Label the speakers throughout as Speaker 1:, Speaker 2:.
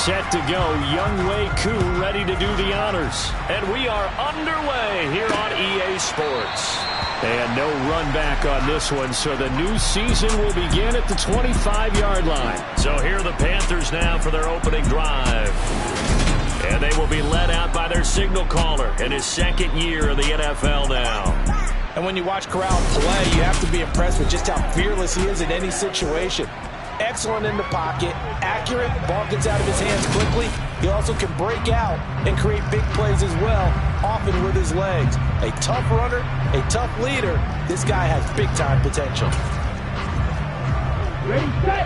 Speaker 1: set to go. Younghoe Koo ready to do the honors. And we are underway here on EA Sports. And no run back on this one, so the new season will begin at the 25-yard line. So here are the Panthers now for their opening drive. And they will be led out by their signal caller in his second year in the NFL now.
Speaker 2: And when you watch Corral play, you have to be impressed with just how fearless he is in any situation. Excellent in the pocket, accurate, ball gets out of his hands quickly. He also can break out and create big plays as well, often with his legs. A tough runner, a tough leader. This guy has big-time potential.
Speaker 3: Ready, set.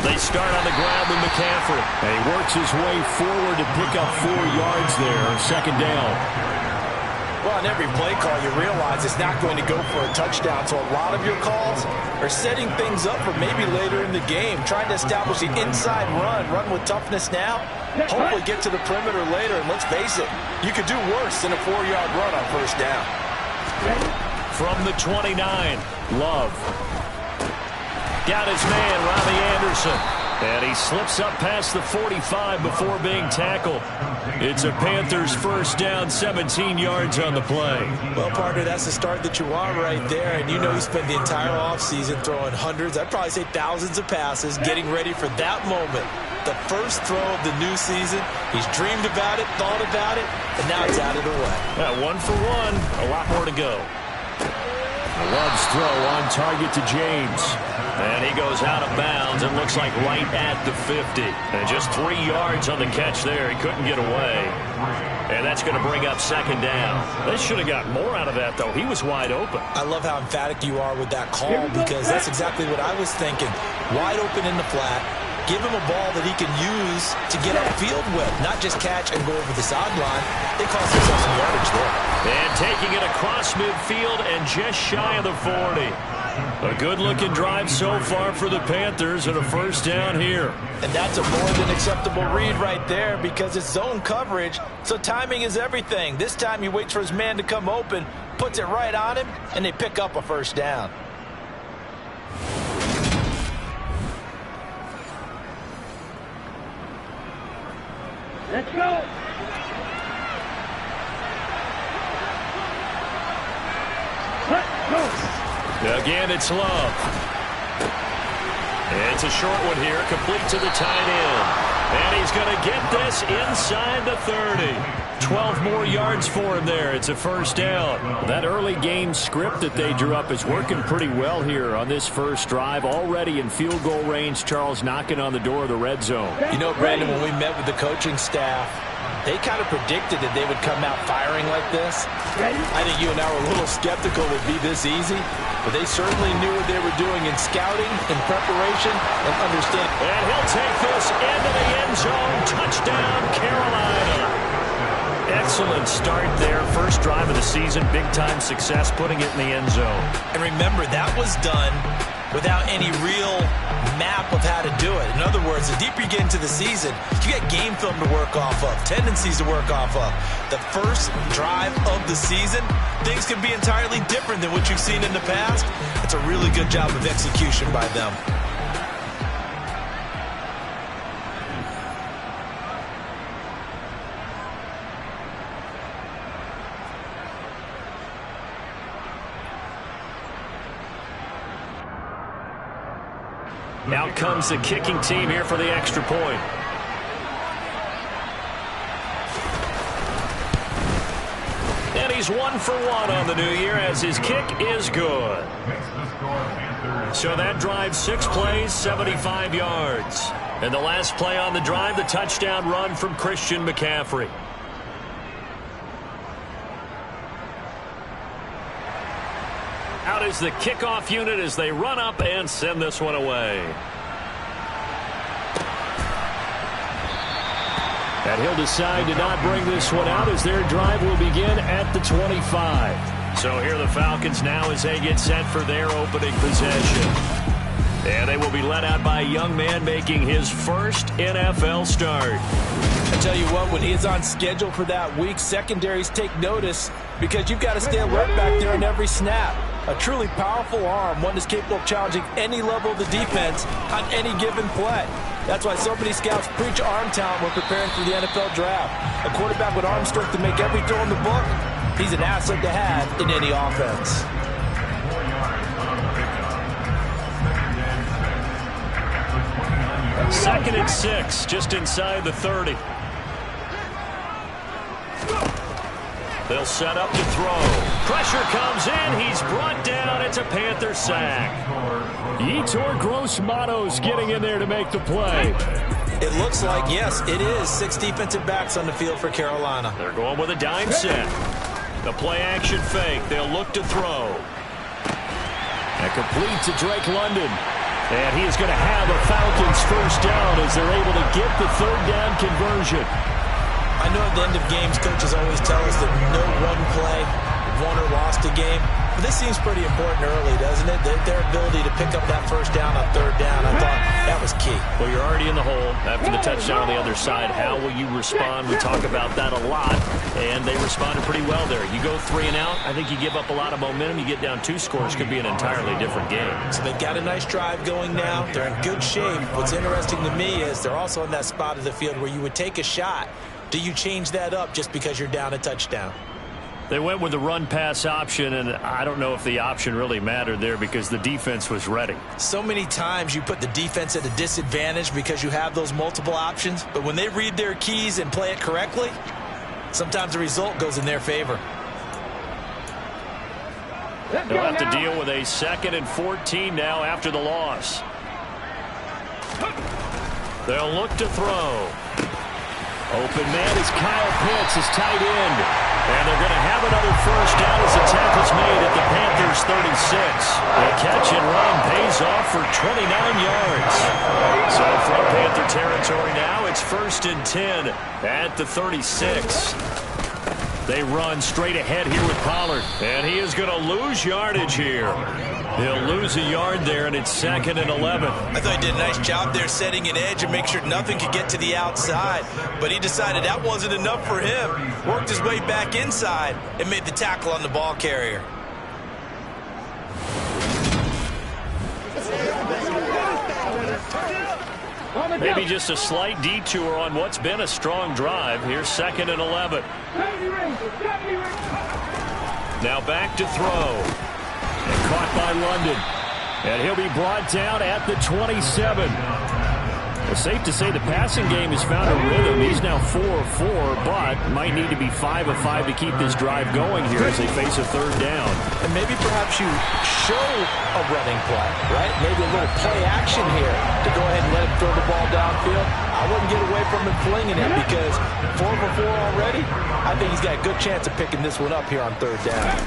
Speaker 1: They start on the ground with McCaffrey. And he works his way forward to pick up 4 yards there, second down.
Speaker 2: Well, on every play call, you realize it's not going to go for a touchdown. So a lot of your calls are setting things up for maybe later in the game, trying to establish the inside run with toughness now, hopefully get to the perimeter later. And let's face it, you could do worse than a 4-yard run on first down.
Speaker 1: From the 29, Love. Got his man, Robbie Anderson. And he slips up past the 45 before being tackled. It's a Panthers first down, 17 yards on the play.
Speaker 2: Well, partner, that's the start that you want right there. And you know he spent the entire offseason throwing hundreds, I'd probably say thousands of passes, getting ready for that moment. The first throw of the new season. He's dreamed about it, thought about it, and now it's out of the way.
Speaker 1: Yeah, 1 for 1, a lot more to go. Love's throw on target to James. And he goes out of bounds and looks like right at the 50. And just 3 yards on the catch there. He couldn't get away. And that's going to bring up second down. They should have got more out of that, though. He was wide open.
Speaker 2: I love how emphatic you are with that call because that's exactly what I was thinking. Wide open in the flat. Give him a ball that he can use to get upfield with, not just catch and go over the sideline. They cost themselves some yardage there.
Speaker 1: And taking it across midfield and just shy of the 40. A good-looking drive so far for the Panthers and a first down here.
Speaker 2: And that's a more than acceptable read right there because it's zone coverage, so timing is everything. This time he waits for his man to come open, puts it right on him, and they pick up a first down.
Speaker 3: Let's go. Let's go.
Speaker 1: Again, it's Love. It's a short one here, complete to the tight end. And he's going to get this inside the 30. 12 more yards for him there. It's a first down. That early game script that they drew up is working pretty well here on this first drive. Already in field goal range, Charles knocking on the door of the red zone.
Speaker 2: You know, Brandon, when we met with the coaching staff, they kind of predicted that they would come out firing like this. I think you and I were a little skeptical it would be this easy, but they certainly knew what they were doing in scouting, in preparation, and understanding.
Speaker 1: And he'll take this into the end zone. Touchdown, Carolina. Excellent start there. First drive of the season. Big-time success putting it in the end zone.
Speaker 2: And remember, that was done without any real map of how to do it. In other words, the deeper you get into the season, you get game film to work off of, tendencies to work off of. The first drive of the season, things can be entirely different than what you've seen in the past. It's a really good job of execution by them.
Speaker 1: Out comes the kicking team here for the extra point. And he's 1 for 1 on the new year as his kick is good. So that drive, 6 plays, 75 yards. And the last play on the drive, the touchdown run from Christian McCaffrey. Out is the kickoff unit as they run up and send this one away. And he'll decide to not bring this one out as their drive will begin at the 25. So here are the Falcons now as they get set for their opening possession. And they will be led out by a young man making his first NFL start.
Speaker 2: I tell you what, when he is on schedule for that week, secondaries take notice because you've got to stay alert back there in every snap. A truly powerful arm, one that's capable of challenging any level of the defense on any given play. That's why so many scouts preach arm talent when preparing for the NFL draft. A quarterback with arm strength to make every throw in the book, he's an asset to have in any offense.
Speaker 1: Second and 6, just inside the 30. They'll set up to throw. Pressure comes in. He's brought down. It's a Panther sack. Yetur Gross-Matos getting in there to make the play.
Speaker 2: It looks like, yes, it is 6 defensive backs on the field for Carolina.
Speaker 1: They're going with a dime set. The play-action fake. They'll look to throw. And complete to Drake London. And he is going to have a Falcons first down as they're able to get the third down conversion.
Speaker 2: I know at the end of games, coaches always tell us that no one play won or lost a game. But this seems pretty important early, doesn't it? Their ability to pick up that first down on third down, I thought that was key.
Speaker 1: Well, you're already in the hole after the touchdown on the other side. How will you respond? We talk about that a lot, and they responded pretty well there. You go 3 and out, I think you give up a lot of momentum. You get down 2 scores, could be an entirely different game.
Speaker 2: So they've got a nice drive going now. They're in good shape. What's interesting to me is they're also in that spot of the field where you would take a shot. Do you change that up just because you're down a touchdown?
Speaker 1: They went with the run-pass option, and I don't know if the option really mattered there because the defense was ready.
Speaker 2: So many times you put the defense at a disadvantage because you have those multiple options, but when they read their keys and play it correctly, sometimes the result goes in their favor.
Speaker 1: They'll have to deal with a 2nd and 14 now after the loss. They'll look to throw. Open man is Kyle Pitts, his tight end. And they're going to have another first down as the tackle's made at the Panthers' 36. The catch and run pays off for 29 yards. So from Panther territory now, it's 1st and 10 at the 36. They run straight ahead here with Pollard. And he is going to lose yardage here. He'll lose a yard there, and it's 2nd and 11.
Speaker 2: I thought he did a nice job there setting an edge and make sure nothing could get to the outside. But he decided that wasn't enough for him. Worked his way back inside and made the tackle on the ball carrier.
Speaker 1: Maybe just a slight detour on what's been a strong drive. Here's 2nd and 11. Now back to throw. And caught by London. And he'll be brought down at the 27. It's safe to say the passing game has found a rhythm. He's now 4 of 4, but might need to be 5 of 5 to keep this drive going here as they face a third down.
Speaker 2: And maybe perhaps you show a running play, right? Maybe a little play action here to go ahead and let him throw the ball downfield. I wouldn't get away from him flinging it because 4 for 4 already. I think he's got a good chance of picking this one up here on third down.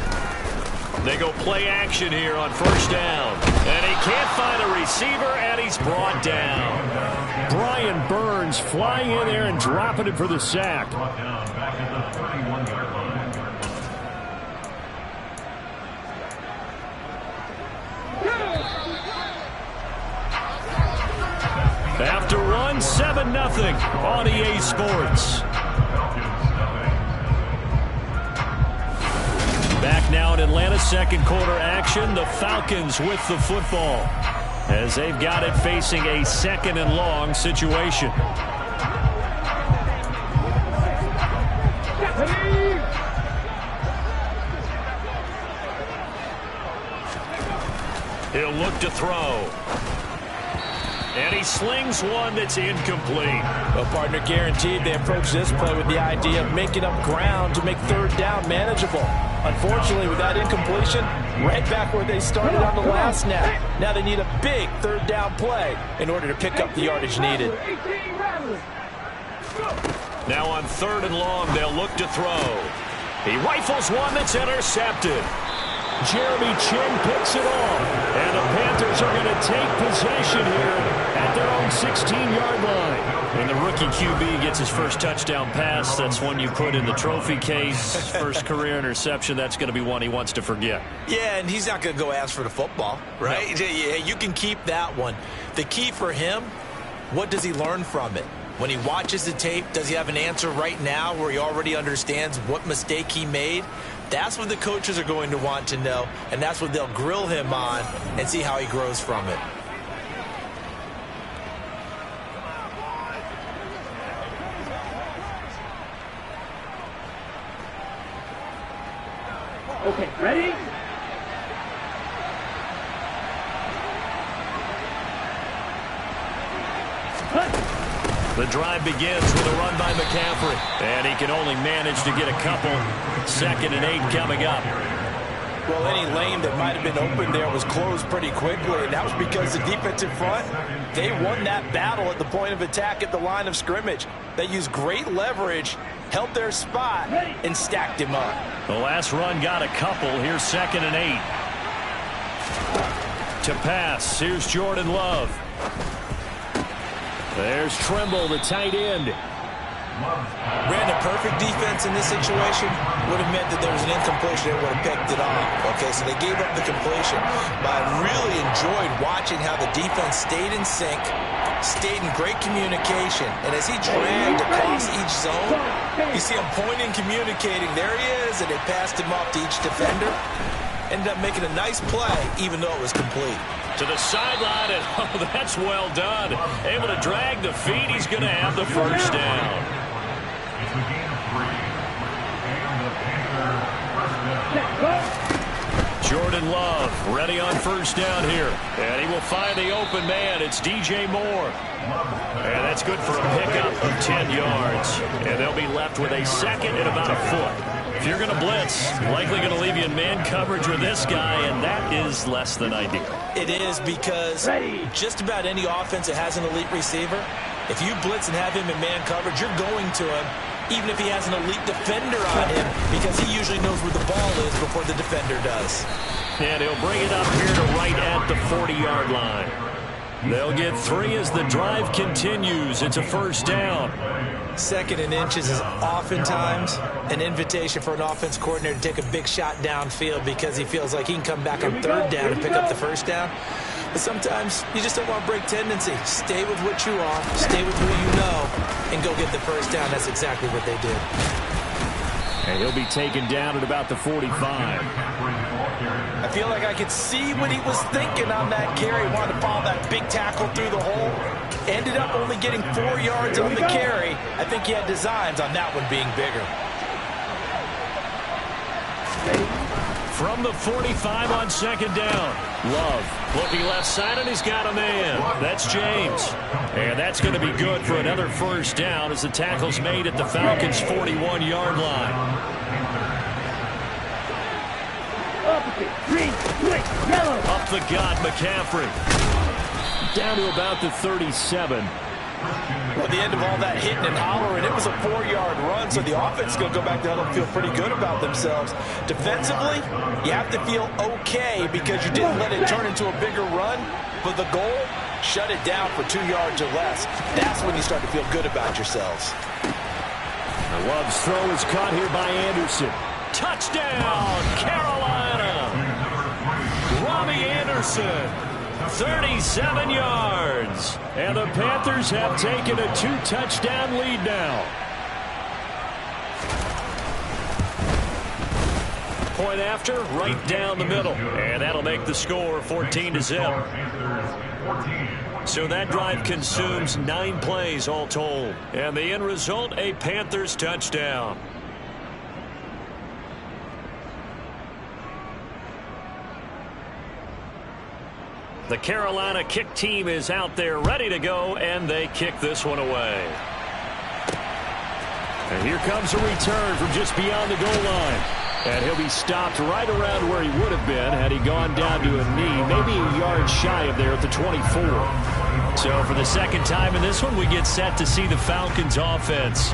Speaker 1: They go play action here on first down. And he can't find a receiver, and he's brought down. Brian Burns flying in there and dropping it for the sack. After run, 7-0 on EA Sports. Back now in Atlanta, second quarter action. The Falcons with the football as they've got it facing a 2nd and long situation. He'll look to throw. And he slings one that's incomplete.
Speaker 2: Well, partner, guaranteed they approach this play with the idea of making up ground to make third down manageable. Unfortunately, with that incompletion, right back where they started on the last snap. Now they need a big third down play in order to pick up the yardage needed.
Speaker 1: Now on 3rd and long, they'll look to throw. He rifles one that's intercepted. Jeremy Chinn picks it off. And the Panthers are going to take possession here at their own 16-yard line. When the rookie QB gets his first touchdown pass, that's one you put in the trophy case. First career interception, that's going to be one he wants to forget.
Speaker 2: Yeah, and he's not going to go ask for the football, right? No. Yeah, you can keep that one. The key for him, what does he learn from it? When he watches the tape, does he have an answer right now where he already understands what mistake he made? That's what the coaches are going to want to know, and that's what they'll grill him on and see how he grows from it.
Speaker 3: Okay, ready?
Speaker 1: The drive begins with a run by McCaffrey. And he can only manage to get a couple. 2nd and 8 coming up.
Speaker 2: Well, any lane that might have been open there was closed pretty quickly, and that was because the defensive front, they won that battle at the point of attack at the line of scrimmage. They used great leverage, held their spot, and stacked him up.
Speaker 1: The last run got a couple. Here's 2nd and 8. To pass, here's Jordan Love. There's Trimble, the tight end.
Speaker 2: Ran a perfect defense in this situation. Would have meant that there was an incompletion. They would have picked it off. Okay, so they gave up the completion. But I really enjoyed watching how the defense stayed in sync, stayed in great communication. And as he dragged across each zone, you see him pointing, communicating. There he is, and they passed him off to each defender. Ended up making a nice play, even though it was complete.
Speaker 1: To the sideline, and oh, that's well done. Able to drag the feet. He's going to have the first down. Jordan Love ready on first down here. And he will find the open man. It's DJ Moore. And that's good for a pickup of 10 yards. And they'll be left with a 2nd and about a foot. If you're going to blitz, likely going to leave you in man coverage with this guy, and that is less than ideal.
Speaker 2: It is, because just about any offense that has an elite receiver, if you blitz and have him in man coverage, you're going to him, even if he has an elite defender on him, because he usually knows where the ball is before the defender does.
Speaker 1: And he'll bring it up here to right at the 40-yard line. They'll get 3 as the drive continues. It's a first down.
Speaker 2: 2nd and inches is oftentimes an invitation for an offense coordinator to take a big shot downfield because he feels like he can come back on 3rd down and pick up the first down. But sometimes you just don't want to break tendency. Stay with what you are, stay with who you know, and go get the first down. That's exactly what they did.
Speaker 1: And he'll be taken down at about the 45.
Speaker 2: I feel like I could see what he was thinking on that carry. Wanted to follow that big tackle through the hole. Ended up only getting 4 yards on the carry. I think he had designs on that one being bigger.
Speaker 1: From the 45 on 2nd down. Love looking left side, and he's got a man. That's James. And that's going to be good for another first down as the tackle's made at the Falcons' 41-yard line. Up the gut, McCaffrey. Down to about the 37.
Speaker 2: Well, at the end of all that hitting and hollering, it was a 4-yard run, so the offense is going to go back to huddle and feel pretty good about themselves. Defensively, you have to feel okay because you didn't let it turn into a bigger run, but the goal, shut it down for 2 yards or less. That's when you start to feel good about yourselves.
Speaker 1: Love's throw is caught here by Anderson. Touchdown, Carolina! Robbie Anderson, 37 yards. And the Panthers have taken a 2-touchdown lead now. Point after, right down the middle. And that'll make the score 14-0. So that drive consumes 9 plays all told. And the end result, a Panthers touchdown. The Carolina kick team is out there ready to go, and they kick this one away. And here comes a return from just beyond the goal line. And he'll be stopped right around where he would have been had he gone down to a knee, maybe a yard shy of there at the 24. So for the second time in this one, we get set to see the Falcons offense.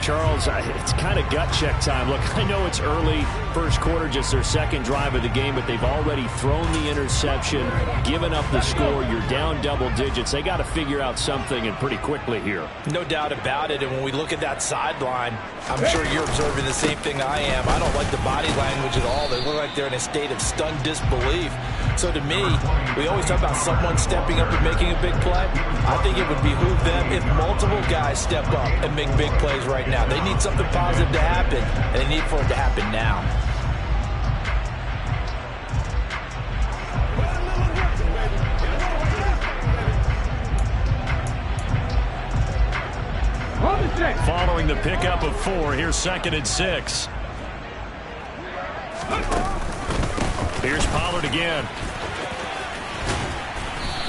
Speaker 1: Charles, it's kind of gut check time. Look, I know it's early, first quarter, just their second drive of the game, but they've already thrown the interception, given up the score. You're down double digits. They got to figure out something, and pretty quickly here.
Speaker 2: No doubt about it, and when we look at that sideline, I'm sure you're observing the same thing I am. I don't like the body language at all. They look like they're in a state of stunned disbelief. So to me, we always talk about someone stepping up and making a big play. I think it would behoove them if multiple guys step up and make big plays right now. They need something positive to happen, and they need for it to happen now.
Speaker 1: Following the pickup of 4, here's 2nd and 6. Here's Pollard again.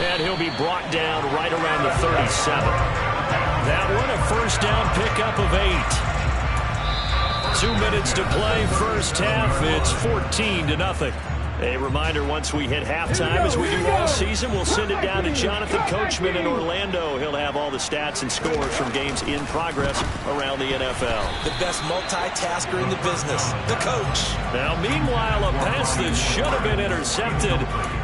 Speaker 1: And he'll be brought down right around the 37. That one, a first down pickup of 8. 2 minutes to play, first half. It's 14-0. A reminder, once we hit halftime, as we do all season, we'll send it down to Jonathan Coachman in Orlando. He'll have all the stats and scores from games in progress around the NFL.
Speaker 2: The best multitasker in the business, the coach.
Speaker 1: Now, meanwhile, a pass that should have been intercepted,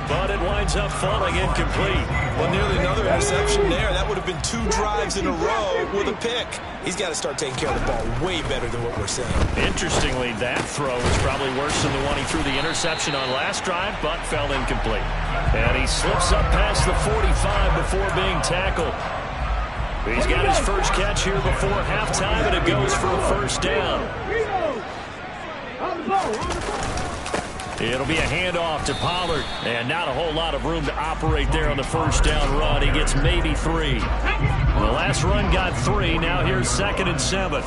Speaker 1: but it winds up falling incomplete.
Speaker 2: Well, nearly another interception there. That would have been 2 drives in a row with a pick. He's got to start taking care of the ball way better than what we're seeing. Interestingly, that throw is probably worse than the one he threw the interception on last drive, but fell incomplete.
Speaker 1: And he slips up past the 45 before being tackled. He's got his first catch here before halftime, and it goes for a first down. It'll be a handoff to Pollard, and not a whole lot of room to operate there on the first down run. He gets maybe 3. The last run got 3. Now here's 2nd and 7.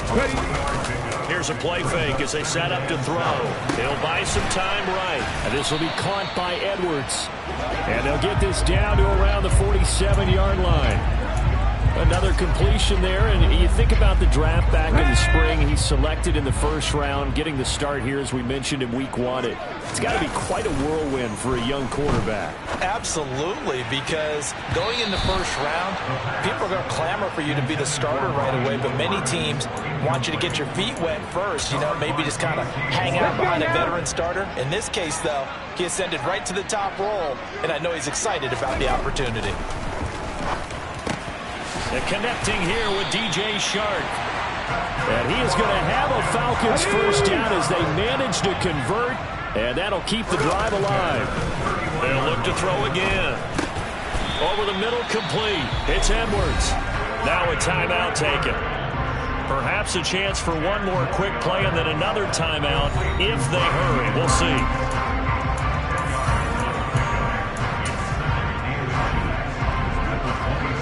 Speaker 1: Here's a play fake as they set up to throw. He'll buy some time right. And this will be caught by Edwards. And they'll get this down to around the 47-yard line. Another completion there, and you think about the draft back in the spring. He's selected in the first round, getting the start here, as we mentioned, in week 1. It's got to be quite a whirlwind for a young quarterback.
Speaker 2: Absolutely, because going in the first round, people are going to clamor for you to be the starter right away, but many teams want you to get your feet wet first, maybe just kind of hang out behind a veteran starter. In this case, though, he ascended right to the top role, and I know he's excited about the opportunity.
Speaker 1: And connecting here with DJ Chark. And he is going to have a Falcons first down as they manage to convert, and that'll keep the drive alive. They'll look to throw again. Over the middle, complete. It's Edwards. Now a timeout taken. Perhaps a chance for one more quick play and then another timeout if they hurry. We'll see.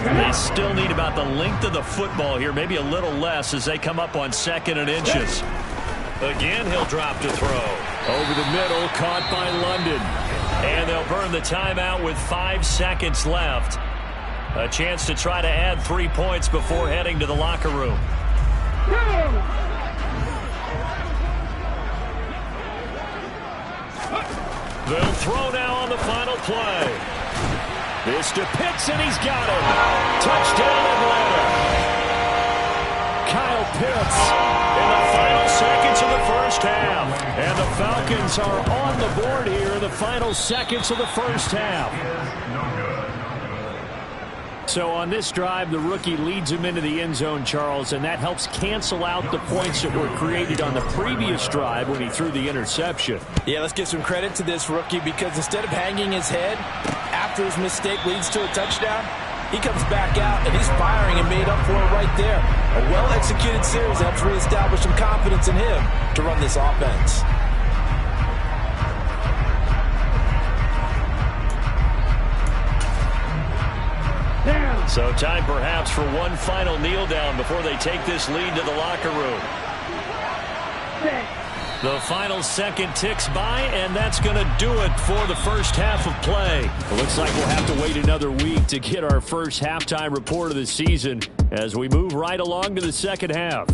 Speaker 1: They still need about the length of the football here, maybe a little less as they come up on 2nd and inches. Again, he'll drop to throw. Over the middle, caught by London. And they'll burn the timeout with 5 seconds left. A chance to try to add 3 points before heading to the locker room. They'll throw now on the final play. This to Pitts, and he's got it. Touchdown, Atlanta. Kyle Pitts in the final seconds of the first half. And the Falcons are on the board here in the final seconds of the first half. So on this drive, the rookie leads him into the end zone, Charles, and that helps cancel out the points that were created on the previous drive when he threw the interception.
Speaker 2: Yeah, let's give some credit to this rookie, because instead of hanging his head after his mistake leads to a touchdown, he comes back out and he's firing and made up for it right there. A well-executed series helps reestablish some confidence in him to run this offense.
Speaker 1: So time perhaps for one final kneel down before they take this lead to the locker room. The final second ticks by, and that's going to do it for the first half of play. It looks like we'll have to wait another week to get our first halftime report of the season as we move right along to the second half.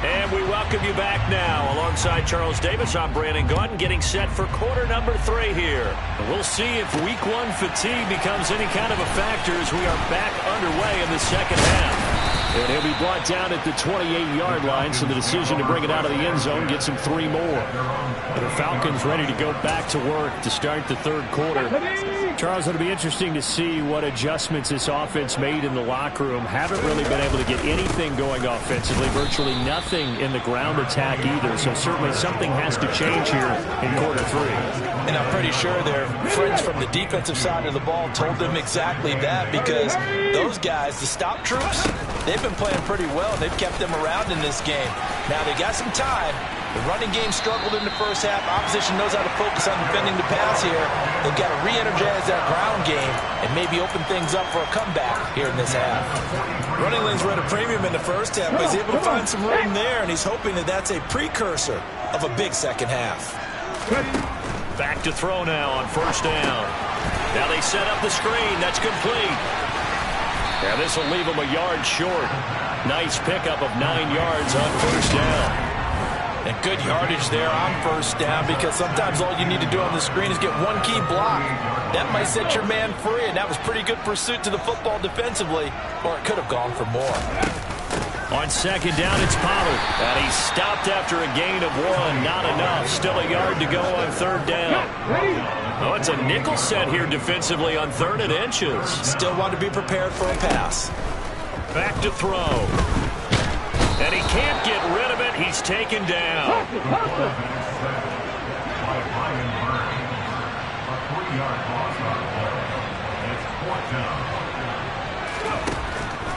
Speaker 1: And we welcome you back now. Alongside Charles Davis, I'm Brandon Gaudin, getting set for quarter number 3 here. And we'll see if week 1 fatigue becomes any kind of a factor as we are back underway in the second half. And he'll be brought down at the 28-yard line, so the decision to bring it out of the end zone gets him 3 more. The Falcons ready to go back to work to start the third quarter. Charles, it'll be interesting to see what adjustments this offense made in the locker room. Haven't really been able to get anything going offensively, virtually nothing in the ground attack either, so certainly something has to change here in quarter 3.
Speaker 2: And I'm pretty sure their friends from the defensive side of the ball told them exactly that, because those guys, the stop troops, they've been playing pretty well. They've kept them around in this game. Now they got some time. The running game struggled in the first half. Opposition knows how to focus on defending the pass here. They've got to re-energize that ground game and maybe open things up for a comeback here in this half. Running lanes were at a premium in the first half, but he's able to find some room there, and he's hoping that that's a precursor of a big second half.
Speaker 1: Back to throw now on first down. Now they set up the screen. That's complete. Now this will leave him a yard short. Nice pickup of 9 yards on first down.
Speaker 2: And good yardage there on first down, because sometimes all you need to do on the screen is get one key block. That might set your man free, and that was pretty good pursuit to the football defensively, or it could have gone for more.
Speaker 1: On second down, it's Pollard. And he stopped after a gain of 1. Not enough. Still a yard to go on third down. Oh, it's a nickel set here defensively on 3rd and inches.
Speaker 2: Still want to be prepared for a pass.
Speaker 1: Back to throw. And he can't get rid of it. He's taken down.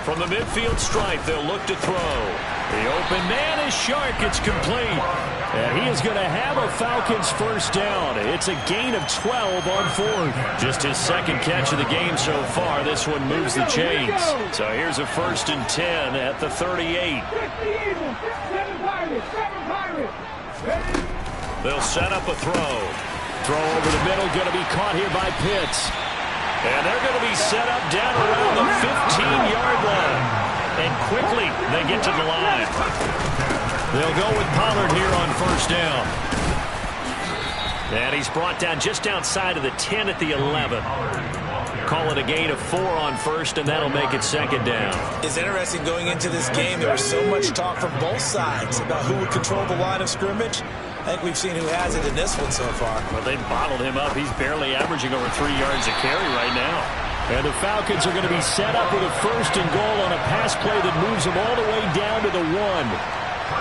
Speaker 1: From the midfield stripe, they'll look to throw. The open man is Shark. It's complete. And he is going to have a Falcons first down. It's a gain of 12 on 4th. Just his second catch of the game so far. This one moves the chains. So here's a 1st and 10 at the 38. They'll set up a throw. Throw over the middle, going to be caught here by Pitts. And they're going to be set up down around the 15-yard line. And quickly, they get to the line. They'll go with Pollard here on first down. And he's brought down just outside of the 10 at the 11. Call it a gain of 4 on first, and that'll make it second down.
Speaker 2: It's interesting going into this game. There was so much talk from both sides about who would control the line of scrimmage. I think we've seen who has it in this one so far.
Speaker 1: Well, they've bottled him up. He's barely averaging over 3 yards a carry right now. And the Falcons are going to be set up with a 1st and goal on a pass play that moves them all the way down to the 1.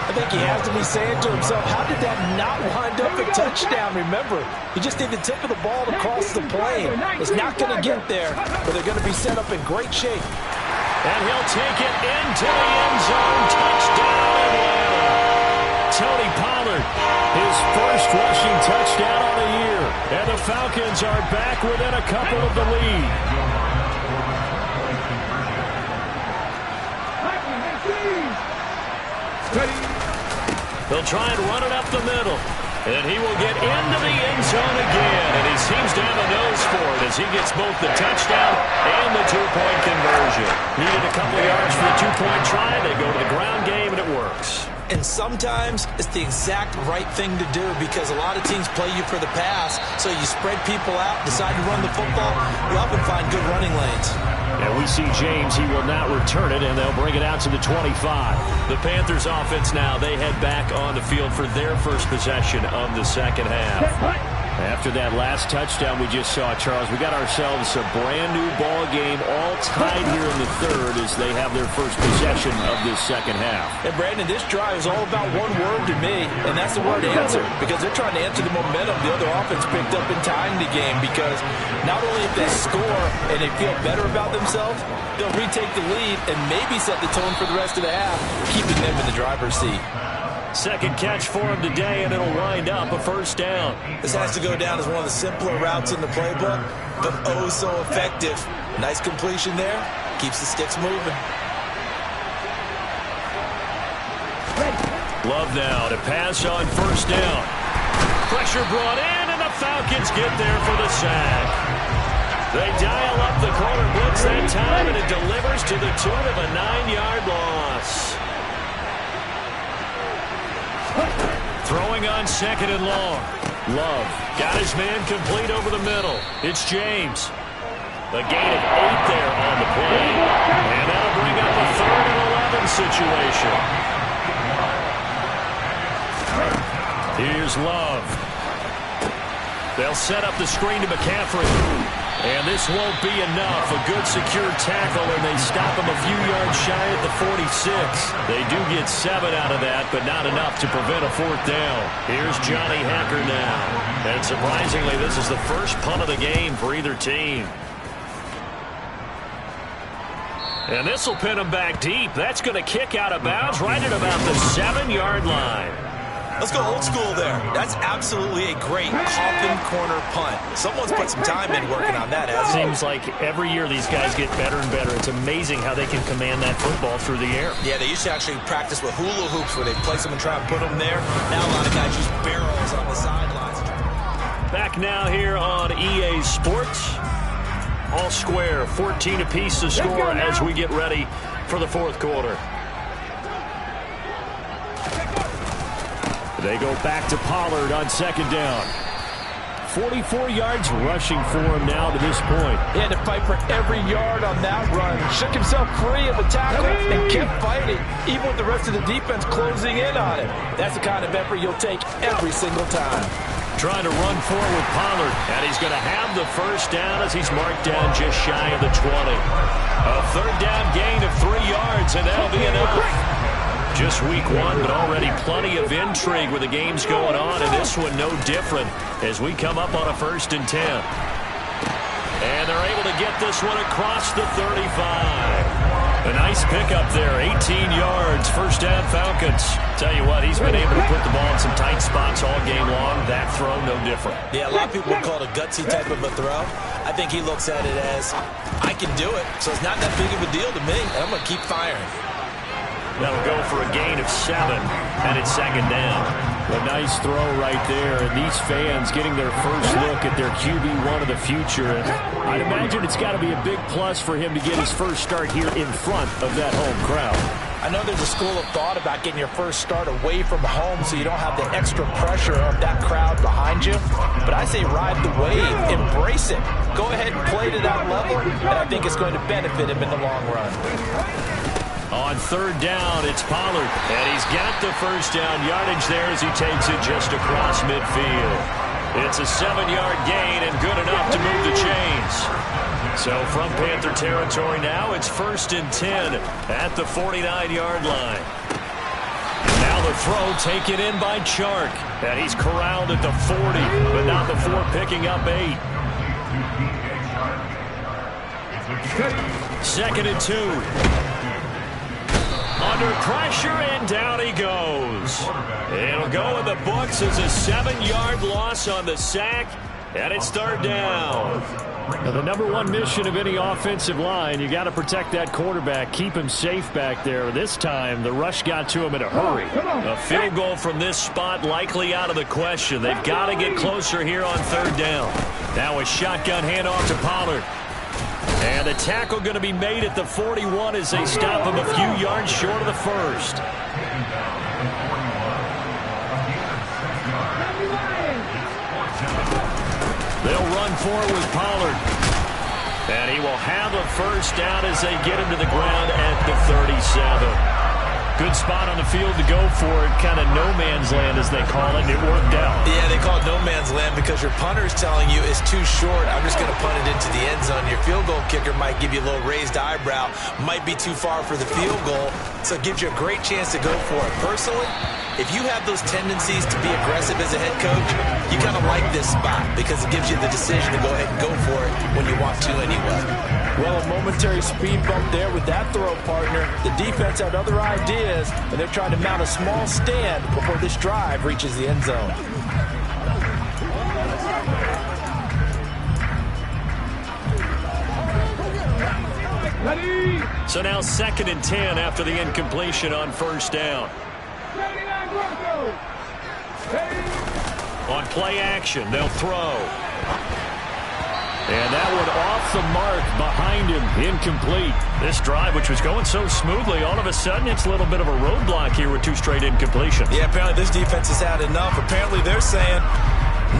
Speaker 2: I think he has to be saying to himself, how did that not wind up a touchdown? Remember, he just did the tip of the ball to cross the plane. It's not going to get there, but they're going to be set up in great shape.
Speaker 1: And he'll take it into the end zone. Touchdown, Atlanta. Tony Pollard, his first rushing touchdown on the year. And the Falcons are back within a couple of the lead. They'll try and run it up the middle. And he will get into the end zone again. And he seems to have a nose for it as he gets both the touchdown and the two-point conversion. Needed a couple of yards for the two-point try. They go to the ground game, and it works.
Speaker 2: And sometimes it's the exact right thing to do, because a lot of teams play you for the pass, so you spread people out, decide to run the football. You often find good running lanes.
Speaker 1: And we see James. He will not return it, and they'll bring it out to the 25. The Panthers offense now, they head back on the field for their first possession of the second half. After that last touchdown we just saw, Charles, we got ourselves a brand-new ball game, all tied here in the third as they have their first possession of this second half.
Speaker 2: And, Brandon, this drive is all about one word to me, and that's the word answer, because they're trying to answer the momentum the other offense picked up in tying the game, because not only if they score and they feel better about themselves, they'll retake the lead and maybe set the tone for the rest of the half, keeping them in the driver's seat.
Speaker 1: Second catch for him today, and it'll wind up a first down.
Speaker 2: This has to go down as one of the simpler routes in the playbook, but oh so effective. Nice completion there. Keeps the sticks moving.
Speaker 1: Love now to pass on first down. Pressure brought in, and the Falcons get there for the sack. They dial up the corner blitz that time, and it delivers to the tune of a 9-yard loss. Throwing on second and long. Love got his man complete over the middle. It's James. A gain of 8 there on the play. And that'll bring up a 3rd and 11. situation. Here's Love. They'll set up the screen to McCaffrey. And this won't be enough. A good secure tackle, and they stop him a few yards shy at the 46. They do get 7 out of that, but not enough to prevent a 4th down. Here's Johnny Hacker now. And surprisingly, this is the first punt of the game for either team. And this will pin him back deep. That's going to kick out of bounds right at about the 7-yard line.
Speaker 2: Let's go old school there. That's absolutely a great coffin corner punt. Someone's put some time in working on that, hasn't it?
Speaker 1: Seems like every year these guys get better and better. It's amazing how they can command that football through the air.
Speaker 2: Yeah, they used to actually practice with hula hoops where they place them and try and put them there. Now a lot of guys use barrels on the sidelines.
Speaker 1: Back now here on EA Sports. All square, 14 apiece to score as we get ready for the 4th quarter. They go back to Pollard on 2nd down. 44 yards rushing for him now to this point.
Speaker 4: He had to fight for every yard on that run. Shook himself free of the tackle and kept fighting, even with the rest of the defense closing in on him. That's the kind of effort you'll take every single time.
Speaker 1: Trying to run forward with Pollard, and he's going to have the 1st down as he's marked down just shy of the 20. A 3rd down gain of 3 yards, and that'll be enough. Just week 1, but already plenty of intrigue with the games going on, and this one no different as we come up on a 1st and 10. And they're able to get this one across the 35. A nice pickup there, 18 yards, 1st down Falcons. Tell you what, he's been able to put the ball in some tight spots all game long. That throw, no different.
Speaker 2: Yeah, a lot of people would call it a gutsy type of a throw. I think he looks at it as, I can do it, so it's not that big of a deal to me, and I'm going to keep firing.
Speaker 1: That'll go for a gain of 7, and it's 2nd down. A nice throw right there, and these fans getting their first look at their QB1 of the future. And I'd imagine it's got to be a big plus for him to get his first start here in front of that home crowd.
Speaker 4: I know there's a school of thought about getting your first start away from home so you don't have the extra pressure of that crowd behind you. But I say ride the wave, embrace it. Go ahead and play to that level, and I think it's going to benefit him in the long run.
Speaker 1: On 3rd down, it's Pollard, and he's got the 1st down yardage there as he takes it just across midfield. It's a 7-yard gain and good enough to move the chains. So from Panther territory now, it's 1st and 10 at the 49-yard line. And now the throw taken in by Chark, and he's corralled at the 40, but not before picking up 8. 2nd and 2. Under pressure, and down he goes. It'll go in the books as a 7-yard loss on the sack, and it's 3rd down. Now, the number 1 mission of any offensive line, you got to protect that quarterback, keep him safe back there. This time, the rush got to him in a hurry. A field goal from this spot likely out of the question. They've got to get closer here on 3rd down. Now a shotgun handoff to Pollard. And the tackle going to be made at the 41 as they stop him a few yards short of the 1st. They'll run forward with Pollard. And he will have a 1st down as they get him to the ground at the 37. Good spot on the field to go for it. Kind of no man's land, as they call it, and it worked out.
Speaker 2: Yeah, they call it no man's land because your punter is telling you it's too short. I'm just going to punt it into the end zone. Your field goal kicker might give you a little raised eyebrow. Might be too far for the field goal, so it gives you a great chance to go for it. Personally, if you have those tendencies to be aggressive as a head coach, you kind of like this spot because it gives you the decision to go ahead and go for it when you want to anyway.
Speaker 4: Well, a momentary speed bump there with that throw, partner. The defense had other ideas, and they're trying to mount a small stand before this drive reaches the end zone.
Speaker 1: So now 2nd and 10 after the incompletion on 1st down. On play action, they'll throw. And that one off the mark behind him, incomplete. This drive, which was going so smoothly, all of a sudden it's a little bit of a roadblock here with 2 straight incompletions.
Speaker 2: Yeah, apparently this defense has had enough. Apparently they're saying,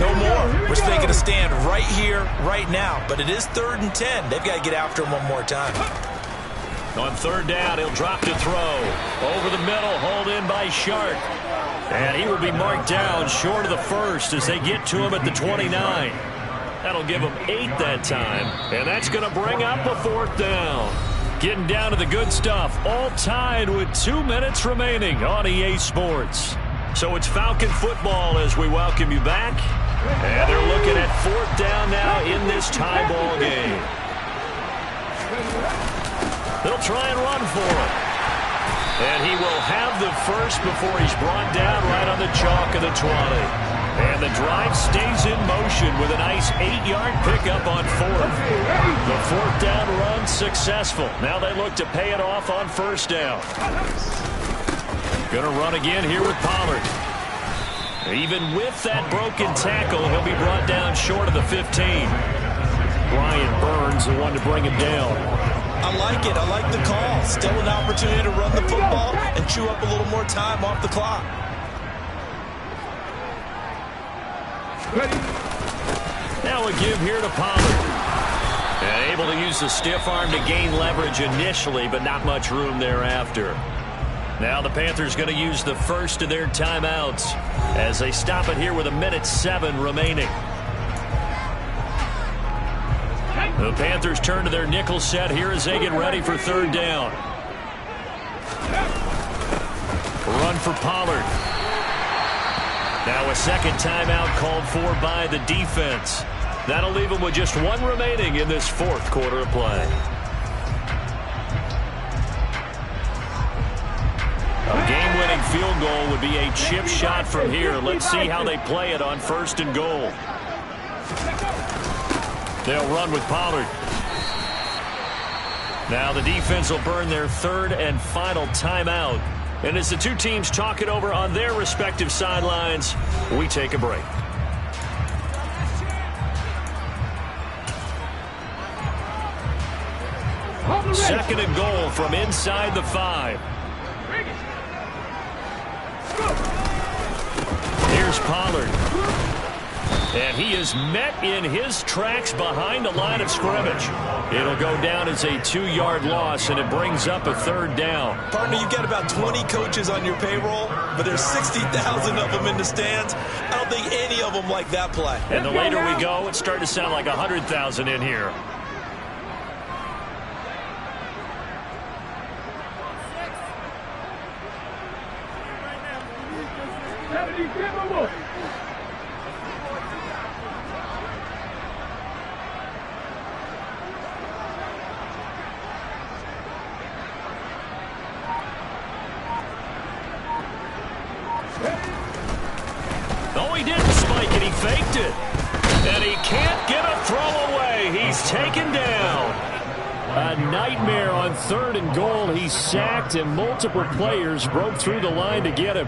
Speaker 2: no more. We're taking a stand right here, right now. But it is 3rd and 10. They've got to get after him one more time.
Speaker 1: On third down, he'll drop to throw. Over the middle, hauled in by Shark. And he will be marked down short of the first as they get to him at the 29. That'll give him 8 that time. And that's going to bring up a 4th down. Getting down to the good stuff. All tied with 2 minutes remaining on EA Sports. So it's Falcon football as we welcome you back. And they're looking at 4th down now in this tie ball game. They'll try and run for it. And he will have the first before he's brought down right on the chalk of the 20. And the drive stays in motion with a nice 8-yard pickup on 4th. The 4th down run successful. Now they look to pay it off on 1st down. Going to run again here with Pollard. Even with that broken tackle, he'll be brought down short of the 15. Brian Burns, the one to bring him down.
Speaker 2: I like it. I like the call. Still an opportunity to run the football and chew up a little more time off the clock.
Speaker 1: Now a give here to Pollard. And able to use the stiff arm to gain leverage initially, but not much room thereafter. Now the Panthers going to use the first of their timeouts as they stop it here with 1:07 remaining. The Panthers turn to their nickel set here as they get ready for 3rd down. Run for Pollard. Now a second timeout called for by the defense. That'll leave them with just 1 remaining in this 4th quarter of play. A game-winning field goal would be a chip shot from here. Let's see how they play it on 1st and goal. They'll run with Pollard. Now the defense will burn their 3rd and final timeout. And as the two teams talk it over on their respective sidelines, we take a break. Second and goal from inside the 5. Here's Pollard. And he is met in his tracks behind the line of scrimmage. It'll go down as a 2-yard loss, and it brings up a 3rd down.
Speaker 2: Partner, you got about 20 coaches on your payroll, but there's 60,000 of them in the stands. I don't think any of them like that play.
Speaker 1: And the later we go, it's starting to sound like 100,000 in here. Oh, he didn't spike it. He faked it. And he can't get a throw away. He's taken down. A nightmare on 3rd and goal. He's sacked, and multiple players broke through the line to get him.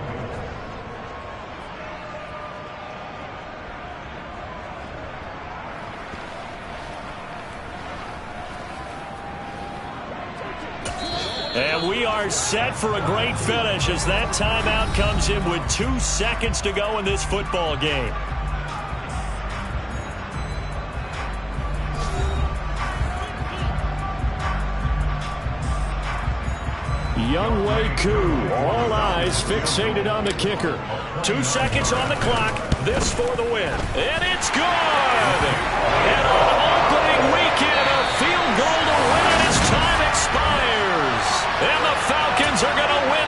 Speaker 1: And we are set for a great finish as that timeout comes in with 2 seconds to go in this football game. Younghoe Koo, all eyes fixated on the kicker. 2 seconds on the clock. This for the win. And it's good! And on opening weekend, a field goal to win it as time expires. And the Falcons are going to win.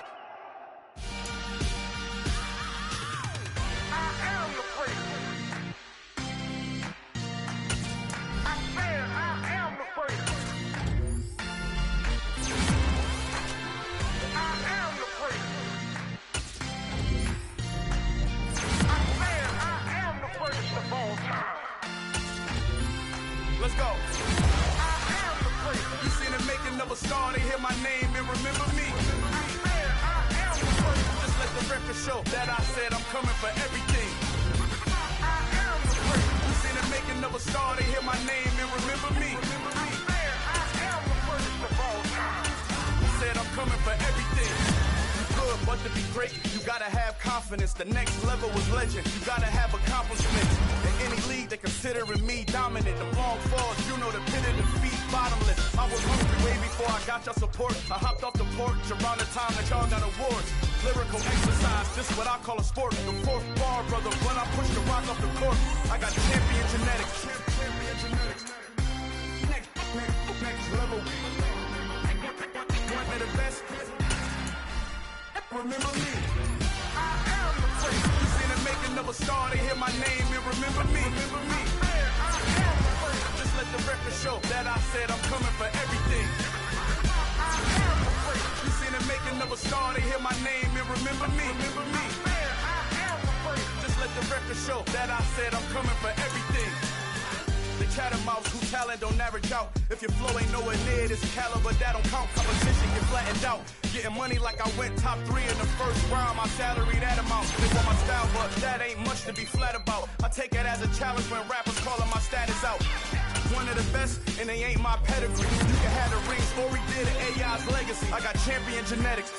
Speaker 5: Let's go. You seen the making of a star, they hear my name and remember me. Just let the record show that I said I'm coming for everything. You seen the making of a star, they hear my name and remember me. Said I'm coming for everything. You good, but to be great, you gotta have confidence. The next level was legend. You gotta have accomplishments. In any league, the considering me dominant. The long falls, you know the pit of defeat, bottomless. I was hungry way before I got your support. I hopped off the porch around the time that y'all got awards. Lyrical exercise, this is what I call a sport. The fourth bar, brother, when I push the rock off the court. I got champion genetics. Next level. One of the best. Remember me. I am the first. You see the making of a star, they hear my name and remember me. Remember me. I am the first. Just let the record show that I said I'm coming for everything. I am the first. You see the making of a star, they hear my name and remember me. Remember me. I am the first. Just let the record show that I said I'm coming for everything. The chattermouths who talent don't average out. If your flow ain't nowhere near this caliber, that don't count. Competition get flattened out. Getting money like I went top 3 in the first round. My salary that amount. They want my style, but that ain't much to be flat about. I take it as a challenge when rappers calling my status out. One of the best, and they ain't my pedigree. You can have the rings, or we did it, AI's legacy. I got champion genetics.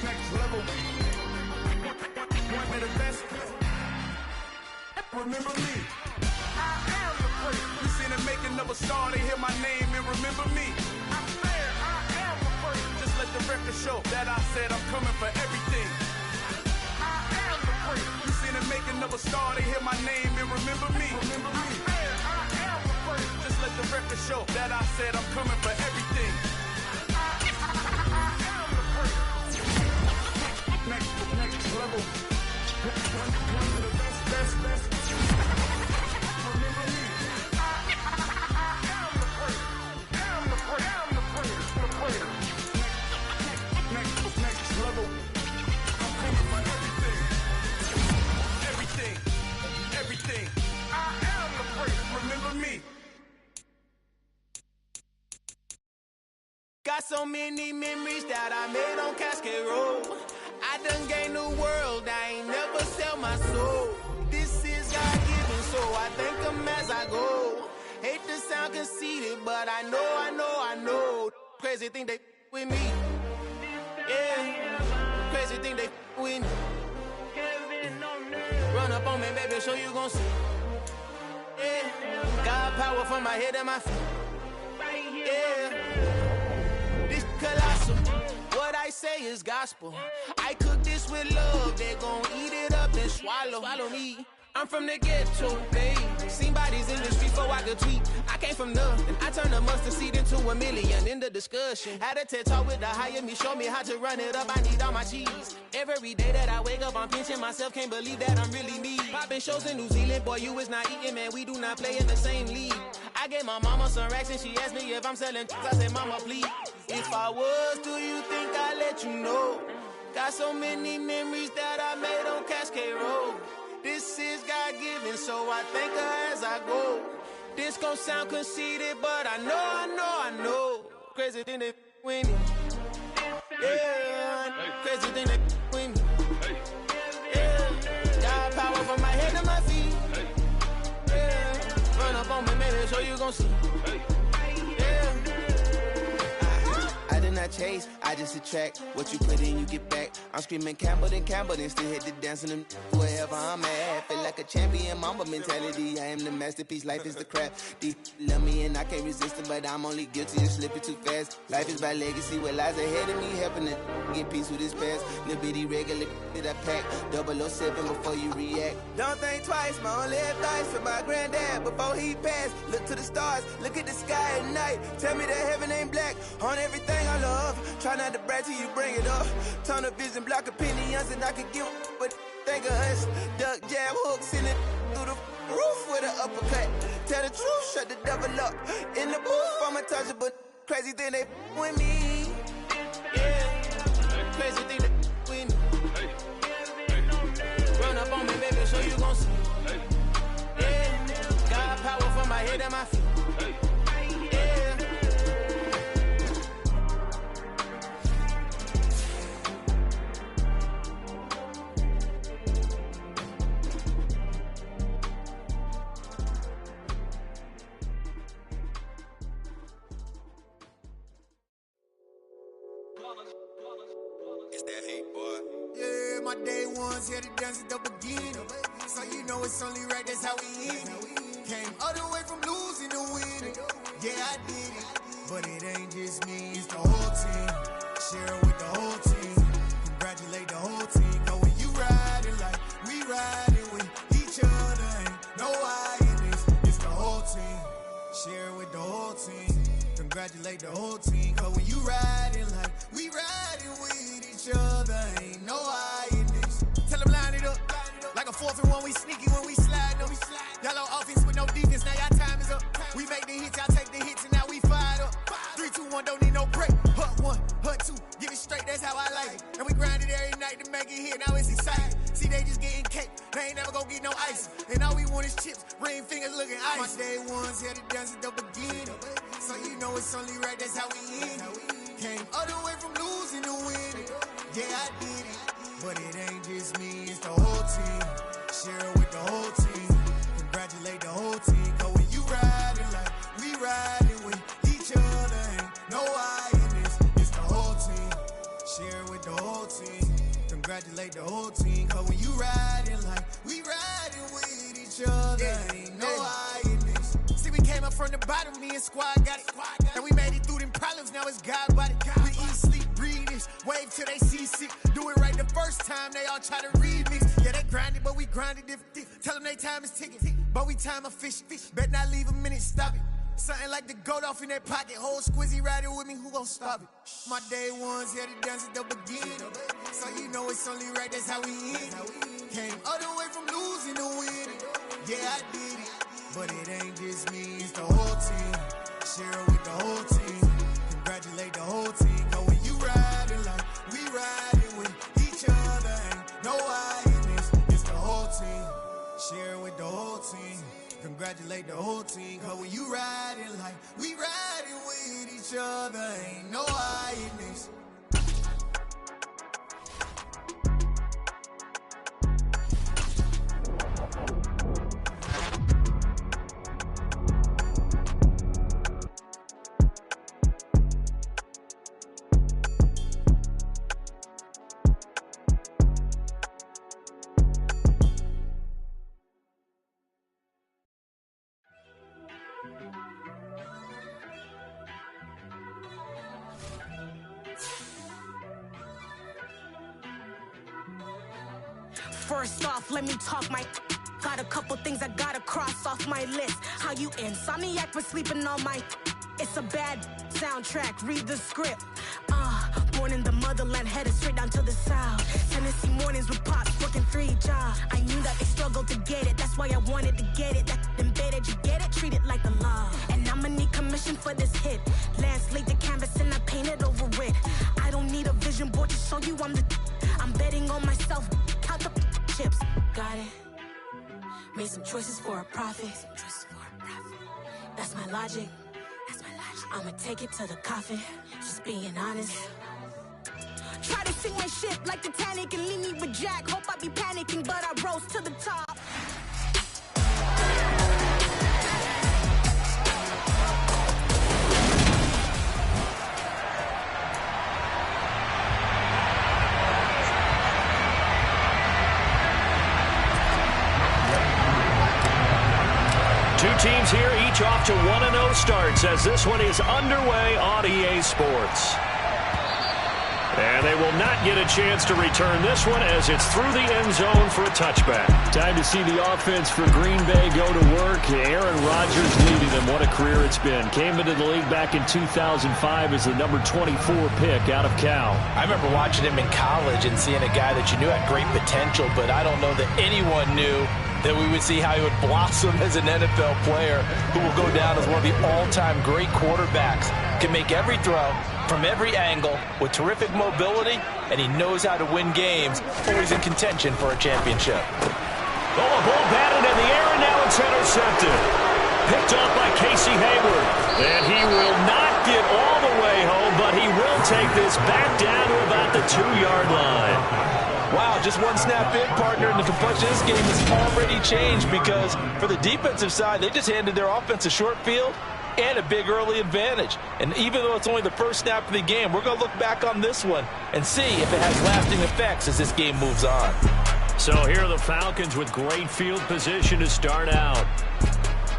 Speaker 5: Next level. One of the best. Remember me. I am the first. You see the making of a star, they hear my name and remember me. I swear I am the first. Just let the record show that I said I'm coming for everything. I am the first. You see the making of a star, they hear my name and remember me. Remember me. I swear I am the first. Just let the record show that I said I'm coming for everything. I am the first. Next level. One of the best. Everything. I am the first. Remember me.
Speaker 6: Got so many memories that I made on Cascade Road. I done gained the world, I ain't never sell my soul. This is God-given, so I thank him as I go. Hate to sound conceited, but I know. Crazy thing they with me. Yeah, crazy thing they with me. Run up on me, baby, so you gon' see. Yeah, got power from my head and my feet. Yeah, this colossal. What I say is gospel. I cook this with love. They gon' eat it up and swallow me. I'm from the ghetto, babe. Seen bodies in the street before I could tweet. I came from nothing. I turned a mustard seed into a million in the discussion. Had a TED talk with the higher me, show me how to run it up. I need all my cheese. Every day that I wake up, I'm pinching myself. Can't believe that I'm really me. Popping shows in New Zealand, boy, you is not eating, man. We do not play in the same league. I gave my mama some racks and she asked me if I'm selling. I said, mama, please. If I was, do you think I'd let you know? Got so many memories that I made on Cascade Road. This is God-given, so I thank her as I go. This gon' sound conceited, but I know. Crazy thing they with me. Yeah, crazy thing they with me. Yeah, got power from my head to my feet. Yeah, run up on me, maybe, so you gon' see. I did not chase, I just attract. What you put in, you get back. I'm screaming Campbell, then still hit the dance and them wherever I'm at. Feel like a champion, mamba mentality. I am the masterpiece, life is the crap. These love me and I can't resist it, but I'm only guilty of slipping too fast. Life is by legacy, what lies ahead of me, helping to get peace with this past. The bitty regular that I pack, 007 before you react. Don't think twice, my only advice for my granddad before he passed. Look to the stars, look at the sky at night. Tell me that heaven ain't black on everything I love. Try not to brag till you bring it up. Tunnel vision, block opinions, and I could give but think of us. Duck jab hooks in it through the roof with an uppercut. Tell the truth, shut the devil up. In the booth, I'm untouchable. Crazy thing they with me. Yeah, crazy thing they with me. Run up on me, baby, so you gon' see. Yeah, got power from my head and my feet.
Speaker 7: It's that hate, boy.
Speaker 6: Yeah, my day ones here to dance at the beginning. So you know it's only right, that's how we end it. Came all the way from losing to winning. Yeah, I did it. But it ain't just me, it's the whole team. Share it with the whole team. Congratulate the whole team. Cause when you riding like we riding with each other, ain't no I in this. It's the whole team. Share it with the whole team. Congratulate the whole team. Cause when you riding like we riding with each other, ain't no I in this. Tell them line it up. Like a 4th and 1, we sneaky when we slide up. Y'all on offense with no defense, now y'all time is up. We make the hits, y'all take the hits, and now we fired up. 3, 2, 1, don't need no break. Hut 1, hut 2, get it straight, that's how I like it. And we grind it every night to make it hit, now it's exciting. See, they just getting cake, they ain't never gonna get no ice. And all we want is chips, ring fingers looking ice. My day ones had to dance at the beginning. So you know it's only right, that's how we end it. Came all the way from losing to winning. Yeah, I did it. But it ain't just me, it's the whole team. Share it with the whole team. Congratulate the whole team. Cause when you riding like we riding with each other, ain't no I in this. It's the whole team. Share it with the whole team. Congratulate the whole team. Cause when you riding like we riding with each other, ain't no I in this. See, we came up from the bottom, me and squad got it. And we made it through them problems, now it's God body. We eat, sleep, breathe this. Wave till they see sick. Do it right the first time, they all try to remix. Yeah, they grinded, but we grinded different. Tell them they time is ticking, but we time a fish. Bet not leave a minute, stop it. Something like the goat off in that pocket. Whole squizzy riding with me, who gon' stop it? My day ones had to dance at the beginning. So you know it's only right, that's how we end it. Came all the way from losing to winning. Yeah, I did it. But it ain't just me, it's the whole team. Share it with the whole team. Congratulate the whole team. Cause when you riding like we riding with each other, ain't no I in this. It's the whole team. Share it with the whole team. Congratulate the whole team. Cause when you riding like we riding with each other, ain't no I in this.
Speaker 7: First off, let me talk my. Got a couple things I gotta cross off my list. How you insomniac for sleeping on my. It's a bad soundtrack, read the script. Born in the motherland, headed straight down to the south. Tennessee mornings with pops, working 3 jobs. I knew that they struggled to get it, that's why I wanted to get it. That embedded, you get it, treat it like the law. And I'ma need commission for this hit. Lance laid the canvas and I painted over it. I don't need a vision board to show you I'm the. I'm betting on myself, count the chips. Got it. Made some choices for a profit. That's my logic. I'ma take it to the coffin. Just being honest. Try to sink my ship like Titanic and leave me with Jack. Hope I be panicking, but I rose to the top.
Speaker 1: Two teams here, each off to 1-0 starts as this one is underway on EA Sports. And they will not get a chance to return this one as it's through the end zone for a touchback.
Speaker 8: Time to see the offense for Green Bay go to work. Aaron Rodgers leading them. What a career it's been. Came into the league back in 2005 as the number 24 pick out of Cal.
Speaker 2: I remember watching him in college and seeing a guy that you knew had great potential, but I don't know that anyone knew that we would see how he would blossom as an NFL player who will go down as one of the all-time great quarterbacks. Can make every throw from every angle with terrific mobility, and he knows how to win games. Always in contention for a championship.
Speaker 1: Oh, a ball batted in the air, and now it's intercepted. Picked up by Casey Hayward. And he will not get all the way home, but he will take this back down to about the 2-yard line.
Speaker 2: Wow, just one snap in, partner, and the complexion of this game has already changed because for the defensive side, they just handed their offense a short field and a big early advantage. And even though it's only the first snap of the game, we're going to look back on this one and see if it has lasting effects as this game moves on.
Speaker 1: So here are the Falcons with great field position to start out.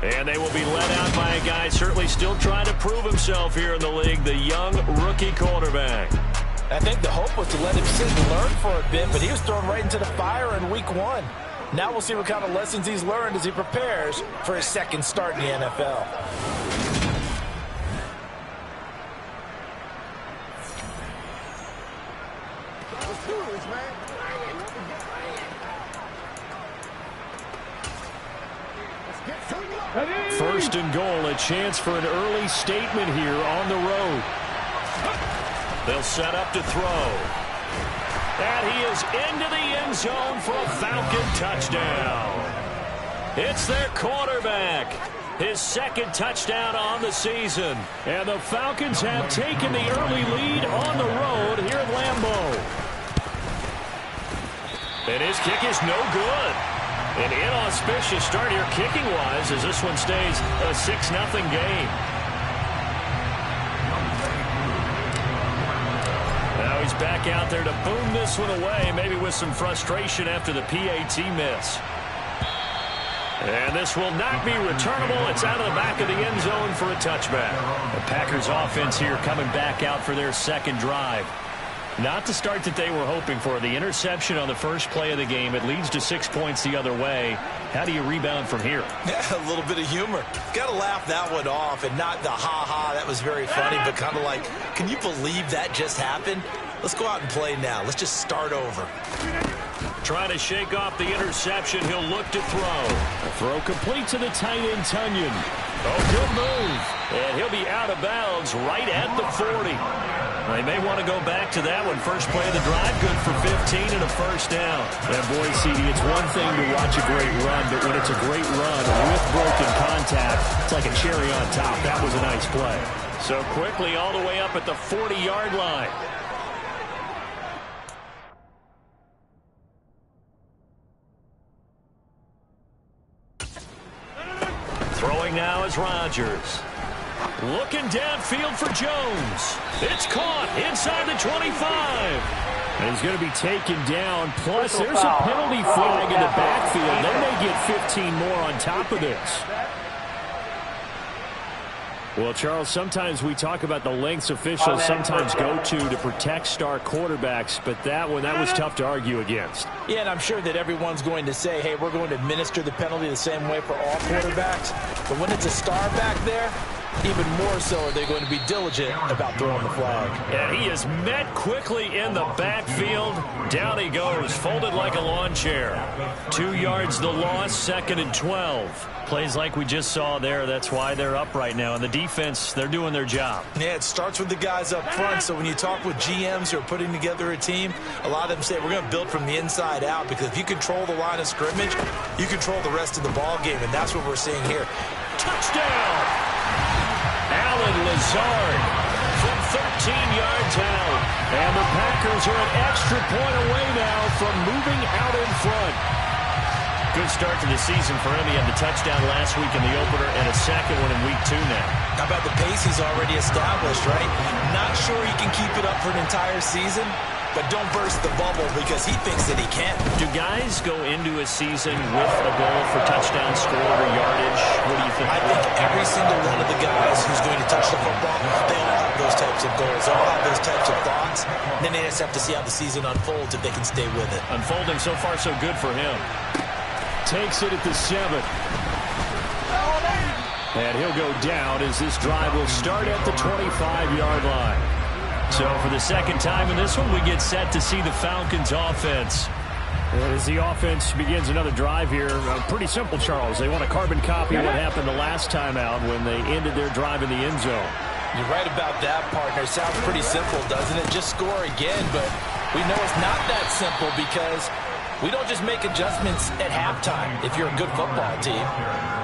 Speaker 1: And they will be led out by a guy certainly still trying to prove himself here in the league, the young rookie quarterback.
Speaker 4: I think the hope was to let him sit and learn for a bit, but he was thrown right into the fire in week 1. Now we'll see what kind of lessons he's learned as he prepares for his second start in the NFL.
Speaker 1: First and goal, a chance for an early statement here on the road. They'll set up to throw. And he is into the end zone for a Falcon touchdown. It's their quarterback. His second touchdown on the season. And the Falcons have taken the early lead on the road here at Lambeau. And his kick is no good. An inauspicious start here kicking-wise as this one stays a 6-0 game. Now he's back out there to boom this one away, maybe with some frustration after the PAT miss. And this will not be returnable. It's out of the back of the end zone for a touchback. The Packers offense here coming back out for their second drive. Not the start that they were hoping for. The interception on the first play of the game. It leads to 6 points the other way. How do you rebound from here?
Speaker 2: Yeah, a little bit of humor. Got to laugh that one off, and not the ha-ha, that was very funny, but kind of like, can you believe that just happened? Let's go out and play now. Let's just start over.
Speaker 1: Trying to shake off the interception. He'll look to throw. A throw complete to the tight end, Tunyon. Oh, good move. And he'll be out of bounds right at the 40. They may want to go back to that one. First play of the drive, good for 15 and a first down. And boy, CD, it's one thing to watch a great run, but when it's a great run with broken contact, it's like a cherry on top. That was a nice play. So quickly all the way up at the 40-yard line. Throwing now is Rodgers. Looking downfield for Jones. It's caught inside the 25. And he's going to be taken down. Plus, there's a penalty flag in the backfield. They may get 15 more on top of this. Well, Charles, sometimes we talk about the lengths officials sometimes go to protect star quarterbacks, but that one, that was tough to argue against.
Speaker 4: Yeah, and I'm sure that everyone's going to say, hey, we're going to administer the penalty the same way for all quarterbacks. But when it's a star back there, even more so are they going to be diligent about throwing the flag.
Speaker 1: And he is met quickly in the backfield. Down he goes, folded like a lawn chair. 2 yards the loss, 2nd and 12. Plays like we just saw there. That's why they're up right now. And the defense, they're doing their job.
Speaker 2: Yeah, it starts with the guys up front. So when you talk with GMs who are putting together a team, a lot of them say we're going to build from the inside out, because if you control the line of scrimmage, you control the rest of the ball game. And that's what we're seeing here.
Speaker 1: Touchdown! Allen Lazard from 13 yards out. And the Packers are an extra point away now from moving out in front. Good start to the season for him. He had the touchdown last week in the opener and a second one in week 2 now.
Speaker 2: How about the pace he's already established, right? Not sure he can keep it up for an entire season, but don't burst the bubble because he thinks that he can.
Speaker 1: Do guys go into a season with a goal for touchdown scored or yardage? What do you think?
Speaker 2: I think every single one of the guys who's going to touch the football, they all have those types of goals. They all have those types of thoughts. And then they just have to see how the season unfolds if they can stay with it.
Speaker 1: Unfolding so far so good for him. Takes it at the 7. And he'll go down as this drive will start at the 25-yard line. So for the second time in this one, we get set to see the Falcons offense. And as the offense begins another drive here, pretty simple, Charles. They want to carbon copy what happened the last time out when they ended their drive in the end zone.
Speaker 4: You're right about that, partner. Sounds pretty simple, doesn't it? Just score again, but we know it's not that simple because we don't just make adjustments at halftime if you're a good football team.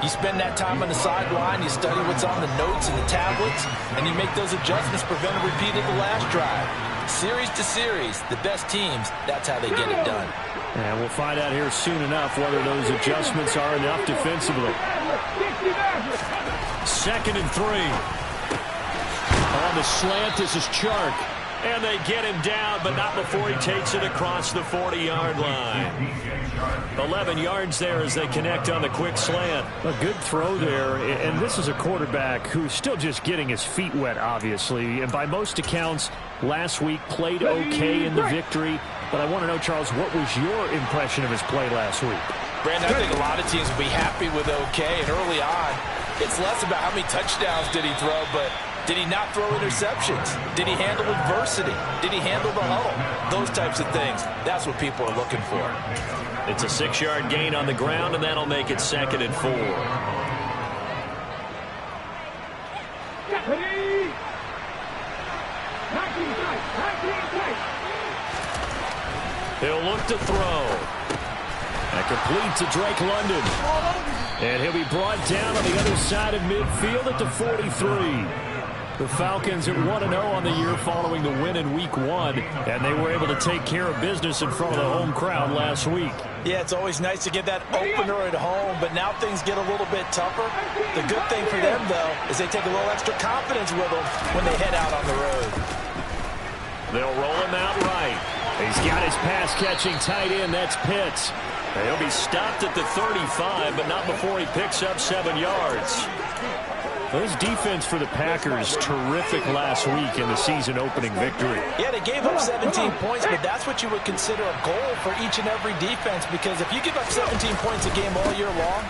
Speaker 4: You spend that time on the sideline, you study what's on the notes and the tablets, and you make those adjustments, prevent a repeat of the last drive. Series to series, the best teams, that's how they get it done.
Speaker 1: And we'll find out here soon enough whether those adjustments are enough defensively. 2nd and 3. On the slant, this is Chark. And they get him down, but not before he takes it across the 40-yard line.
Speaker 8: 11 yards there as they connect on the quick slant.
Speaker 1: A good throw there, and this is a quarterback who's still just getting his feet wet, obviously. And by most accounts, last week played okay in the victory. But I want to know, Charles, what was your impression of his play last week?
Speaker 4: Brandon, I think a lot of teams will be happy with okay. And early on, it's less about how many touchdowns did he throw, but did he not throw interceptions? Did he handle adversity? Did he handle the huddle? Those types of things. That's what people are looking for.
Speaker 8: It's a 6-yard gain on the ground, and that'll make it 2nd and 4. He'll look to throw. That complete to Drake London. And he'll be brought down on the other side of midfield at the 43. The Falcons at 1-0 on the year following the win in Week 1, and they were able to take care of business in front of the home crowd last week.
Speaker 4: Yeah, it's always nice to get that opener at home, but now things get a little bit tougher. The good thing for them, though, is they take a little extra confidence with them when they head out on the road.
Speaker 8: They'll roll him out right. He's got his pass-catching tight end. That's Pitts. He'll be stopped at the 35, but not before he picks up 7 yards.
Speaker 1: This defense for the Packers, terrific last week in the season-opening victory.
Speaker 4: Yeah, they gave up 17 points, but that's what you would consider a goal for each and every defense, because if you give up 17 points a game all year long,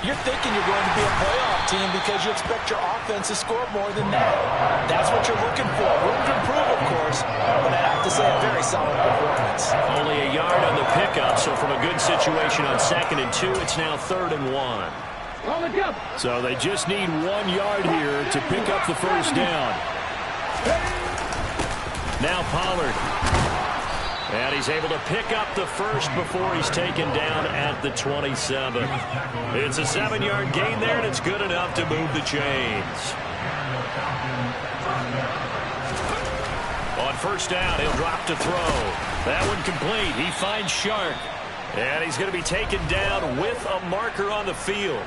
Speaker 4: you're thinking you're going to be a playoff team because you expect your offense to score more than that. That's what you're looking for. Room to improve, of course, but I'd have to say a very solid performance.
Speaker 8: Only a yard on the pickup, so from a good situation on 2nd and 2, it's now 3rd and 1.
Speaker 1: So they just need 1 yard here to pick up the first down.
Speaker 8: Now Pollard. And he's able to pick up the first before he's taken down at the 27. It's a 7-yard gain there, and it's good enough to move the chains. On first down, he'll drop to throw. That one complete. He finds Shark. And he's going to be taken down with a marker on the field.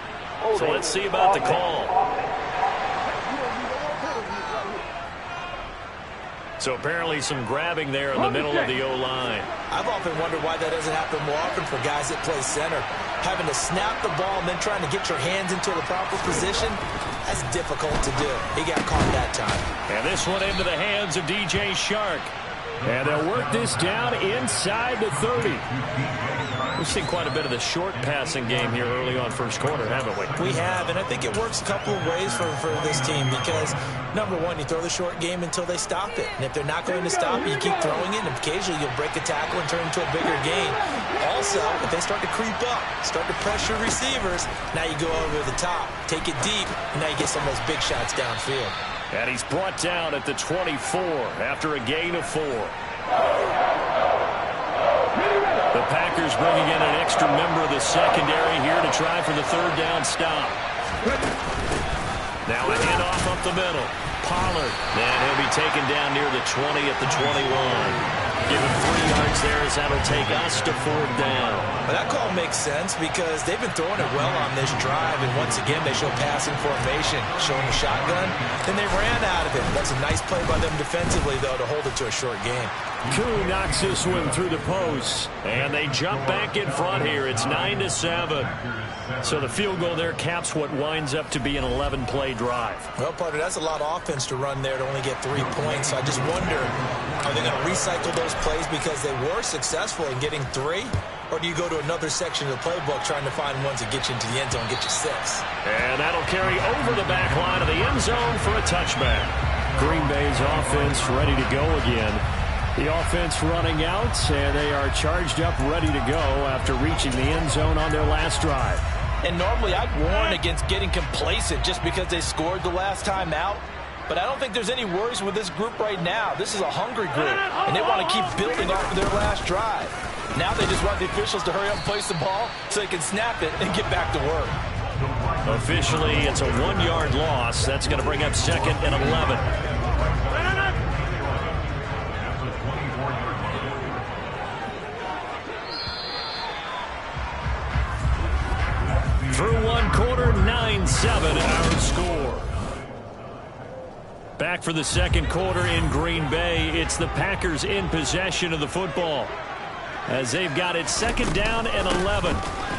Speaker 8: So let's see about the call. So apparently some grabbing there in the middle of the O-line.
Speaker 4: I've often wondered why that doesn't happen more often for guys that play center. Having to snap the ball and then trying to get your hands into the proper position, that's difficult to do. He got caught that time.
Speaker 8: And this one into the hands of DJ Shark.
Speaker 1: And they'll work this down inside the 30.
Speaker 8: We've seen quite a bit of the short passing game here early on first quarter, haven't we?
Speaker 4: We have, and I think it works a couple of ways for this team because, number one, you throw the short game until they stop it. And if they're not going to stop it, you keep throwing it, and occasionally you'll break a tackle and turn into a bigger gain. Also, if they start to creep up, start to pressure receivers, now you go over the top, take it deep, and now you get some of those big shots downfield.
Speaker 8: And he's brought down at the 24 after a gain of 4. The Packers bringing in an extra member of the secondary here to try for the 3rd down stop. Now a handoff up the middle. Pollard. And he'll be taken down near the 20 at the 21. Give him 3 yards there as that'll take us to 4th down.
Speaker 4: Well, that call makes sense because they've been throwing it well on this drive, and once again they show passing formation, showing the shotgun, and they ran out of it. That's a nice play by them defensively, though, to hold it to a short game.
Speaker 1: Koo knocks this one through the post.
Speaker 8: And they jump back in front here. It's 9-7. So the field goal there caps what winds up to be an 11-play drive.
Speaker 4: Well, partner, that's a lot of offense to run there to only get 3 points. So I just wonder, are they going to recycle those plays because they were successful in getting 3? Or do you go to another section of the playbook trying to find ones that get you into the end zone and get you 6?
Speaker 8: And that'll carry over the back line of the end zone for a touchback.
Speaker 1: Green Bay's offense ready to go again. The offense running out, and they are charged up, ready to go after reaching the end zone on their last drive.
Speaker 4: And normally I'd warn against getting complacent just because they scored the last time out. But I don't think there's any worries with this group right now. This is a hungry group, and they want to keep building off of their last drive. Now they just want the officials to hurry up and place the ball so they can snap it and get back to work.
Speaker 8: Officially, it's a 1-yard loss. That's going to bring up 2nd and 11. Through 1 quarter, 9-7 our score. Back for the 2nd quarter in Green Bay. It's the Packers in possession of the football.
Speaker 1: as they've got it 2nd down and 11.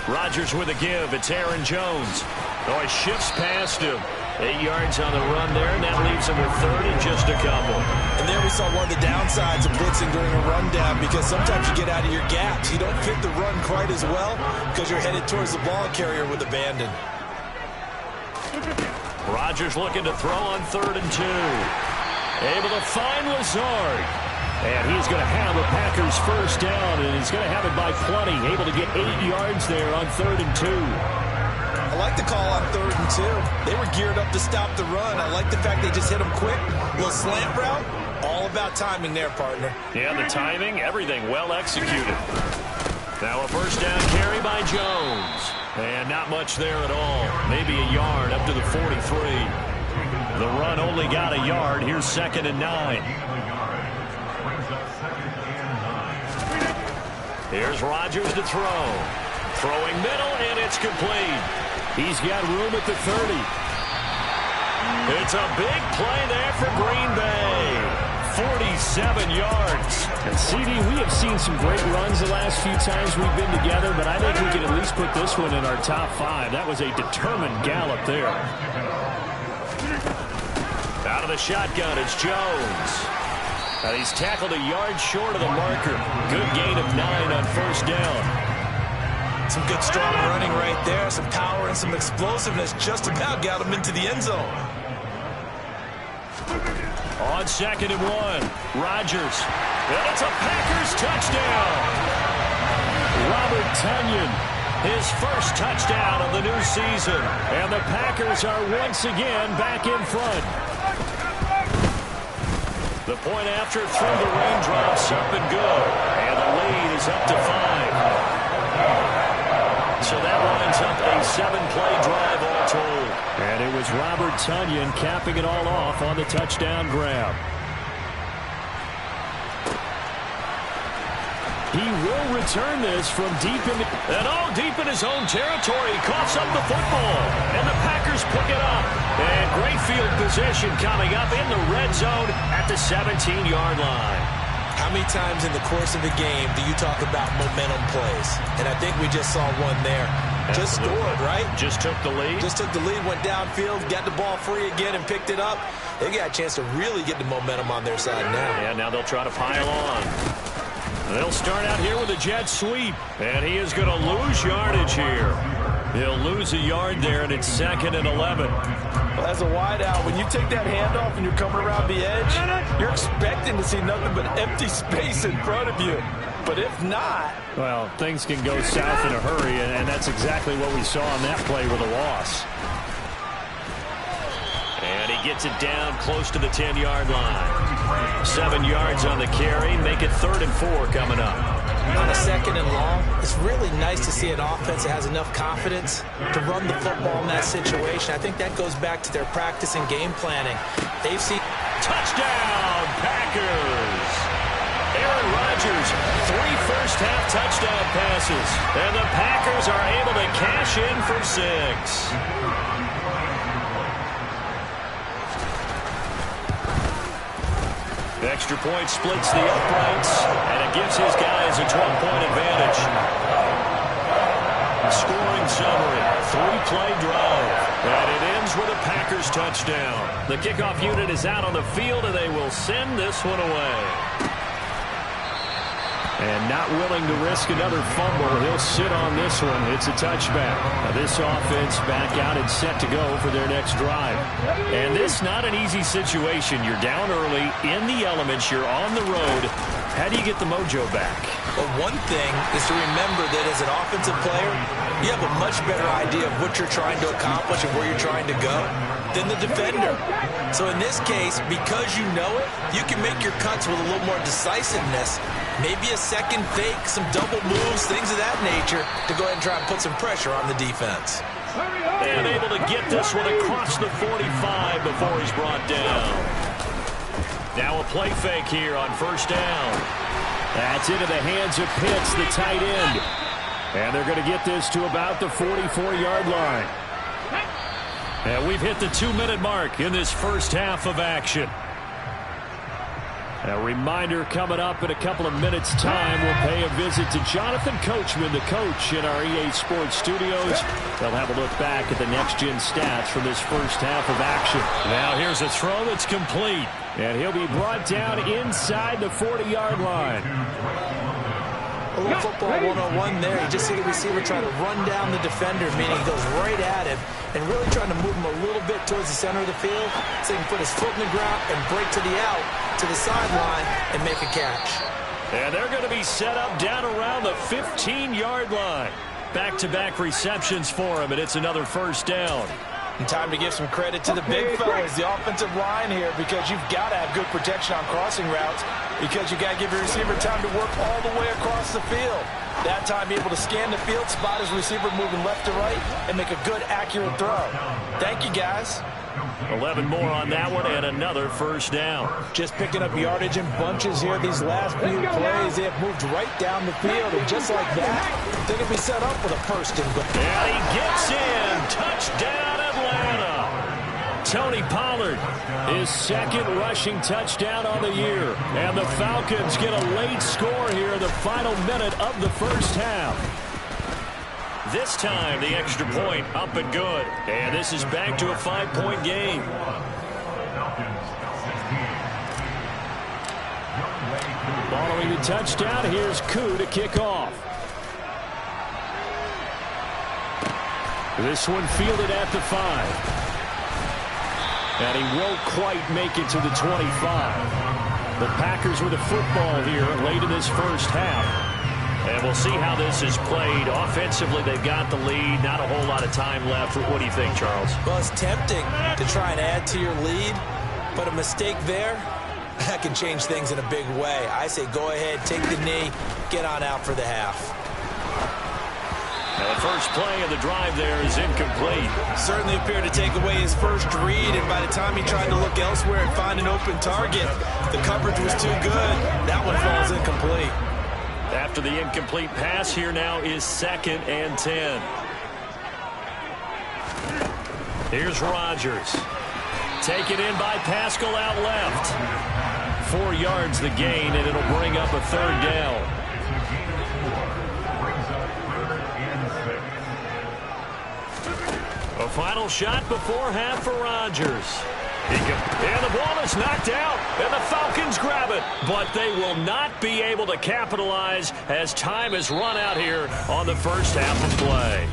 Speaker 1: Rodgers with a give. It's Aaron Jones. Oh, he shifts past him. 8 yards on the run there, and that leaves him with 3rd and just a couple.
Speaker 2: And there we saw one of the downsides of blitzing during a rundown, because sometimes you get out of your gaps. You don't fit the run quite as well because you're headed towards the ball carrier with abandon.
Speaker 1: Rodgers looking to throw on 3rd and 2. Able to find Lazard. And he's going to have the Packers first down, and he's going to have it by plenty. Able to get 8 yards there on 3rd and 2.
Speaker 2: I like the call on 3rd and 2. They were geared up to stop the run. I like the fact they just hit them quick. Little slant route. All about timing there, partner.
Speaker 1: Yeah, the timing, everything well executed. Now a first down carry by Jones. And not much there at all. Maybe a yard up to the 43. The run only got a yard. Here's 2nd and 9. Here's Rodgers to throw. Throwing middle, and it's complete. He's got room at the 30. It's a big play there for Green Bay. 47 yards.
Speaker 8: And CD, we have seen some great runs the last few times we've been together, but I think we can at least put this one in our top 5. That was a determined gallop there.
Speaker 1: Out of the shotgun, it's Jones. And he's tackled a yard short of the marker. Good gain of 9 on first down.
Speaker 2: Some good strong running right there. Some power and some explosiveness. Just about got him into the end zone.
Speaker 1: On 2nd and 1, Rodgers. And it's a Packers touchdown. Robert Tonyan, his first touchdown of the new season. And the Packers are once again back in front. The point after through the raindrops up and good. And the lead is up to 5. So that lines up a 7-play drive all told.
Speaker 8: And it was Robert Tonyan capping it all off on the touchdown grab. He will return this from deep in
Speaker 1: deep in his own territory. He coughs up the football. And the Packers pick it up. And great field position coming up in the red zone at the 17-yard line.
Speaker 2: How many times in the course of a game do you talk about momentum plays? And I think we just saw one there. Just scored, right?
Speaker 1: Just took the lead.
Speaker 2: Just took the lead, went downfield, got the ball free again, and picked it up. They got a chance to really get the momentum on their side now.
Speaker 1: Yeah, now they'll try to pile on. They'll start out here with a jet sweep. And he is going to lose yardage here. He'll lose a yard there, and it's 2nd and 11.
Speaker 2: Well, as a wideout, when you take that handoff and you're coming around the edge, you're expecting to see nothing but empty space in front of you. But if not...
Speaker 8: Well, things can go south in a hurry, and that's exactly what we saw on that play with a loss.
Speaker 1: And he gets it down close to the 10-yard line. 7 yards on the carry. Make it 3rd and 4 coming up.
Speaker 2: On a 2nd and long, it's really nice to see an offense that has enough confidence to run the football in that situation. I think that goes back to their practice and game planning. They've seen...
Speaker 1: Touchdown, Packers! Aaron Rodgers, 3 first-half touchdown passes. And the Packers are able to cash in for 6. Extra point splits the uprights, and it gives his guys a 12-point advantage. Scoring summary, 3-play drive, and it ends with a Packers touchdown. The kickoff unit is out on the field, and they will send this one away.
Speaker 8: And not willing to risk another fumble, he'll sit on this one. It's a touchback. Now this offense back out and set to go for their next drive. And this not an easy situation. You're down early, in the elements, you're on the road. How do you get the mojo back?
Speaker 2: Well, one thing is to remember that as an offensive player, you have a much better idea of what you're trying to accomplish and where you're trying to go than the defender. So in this case, because you know it, you can make your cuts with a little more decisiveness. Maybe a second fake, some double moves, things of that nature to go ahead and try and put some pressure on the defense.
Speaker 1: And able to get this one across the 45 before he's brought down. Now a play fake here on first down.
Speaker 8: That's into the hands of Pitts, the tight end. And they're going to get this to about the 44-yard line. And we've hit the 2-minute mark in this first half of action.
Speaker 1: A reminder coming up in a couple of minutes' time. We'll pay a visit to Jonathan Coachman, the coach in our EA Sports studios. They'll have a look back at the next-gen stats from this first half of action. Now here's a throw that's complete. And he'll be brought down inside the 40-yard line.
Speaker 2: A little football 101 there. You just see the receiver trying to run down the defender, meaning he goes right at him and really trying to move him a little bit towards the center of the field so he can put his foot in the ground and break to the out, to the sideline, and make a catch.
Speaker 1: And they're going to be set up down around the 15-yard line. Back-to-back receptions for him, and it's another first down.
Speaker 2: And time to give some credit to the big fellas, the offensive line here, because you've got to have good protection on crossing routes because you've got to give your receiver time to work all the way across the field. That time, be able to scan the field, spot his receiver moving left to right, and make a good, accurate throw. Thank you, guys.
Speaker 1: 11 more on that one, and another first down.
Speaker 2: Just picking up yardage in bunches here. These last few plays, they have moved right down the field, and just like that, they're going to be set up for the first and goal.
Speaker 1: And he gets in. Touchdown, Atlanta. Tony Pollard, his second rushing touchdown on the year. And the Falcons get a late score here in the final minute of the first half. This time, the extra point up and good. And this is back to a 5-point game. Following the touchdown, here's Koo to kick off. This one fielded at the 5. And he won't quite make it to the 25. The Packers with a football here late in this first half. And we'll see how this is played. Offensively, they've got the lead. Not a whole lot of time left. What do you think, Charles?
Speaker 2: Well, it's tempting to try and add to your lead, but a mistake there, that can change things in a big way. I say go ahead, take the knee, get on out for the half.
Speaker 1: Now the first play of the drive there is incomplete.
Speaker 2: Certainly appeared to take away his first read, and by the time he tried to look elsewhere and find an open target, the coverage was too good. That one falls incomplete.
Speaker 1: After the incomplete pass, here now is 2nd and 10. Here's Rodgers. Taken in by Pascal out left. 4 yards the gain, and it'll bring up a 3rd down. A final shot before half for Rodgers. And the ball is knocked out, and the Falcons grab it. But they will not be able to capitalize as time has run out here on the first half of play.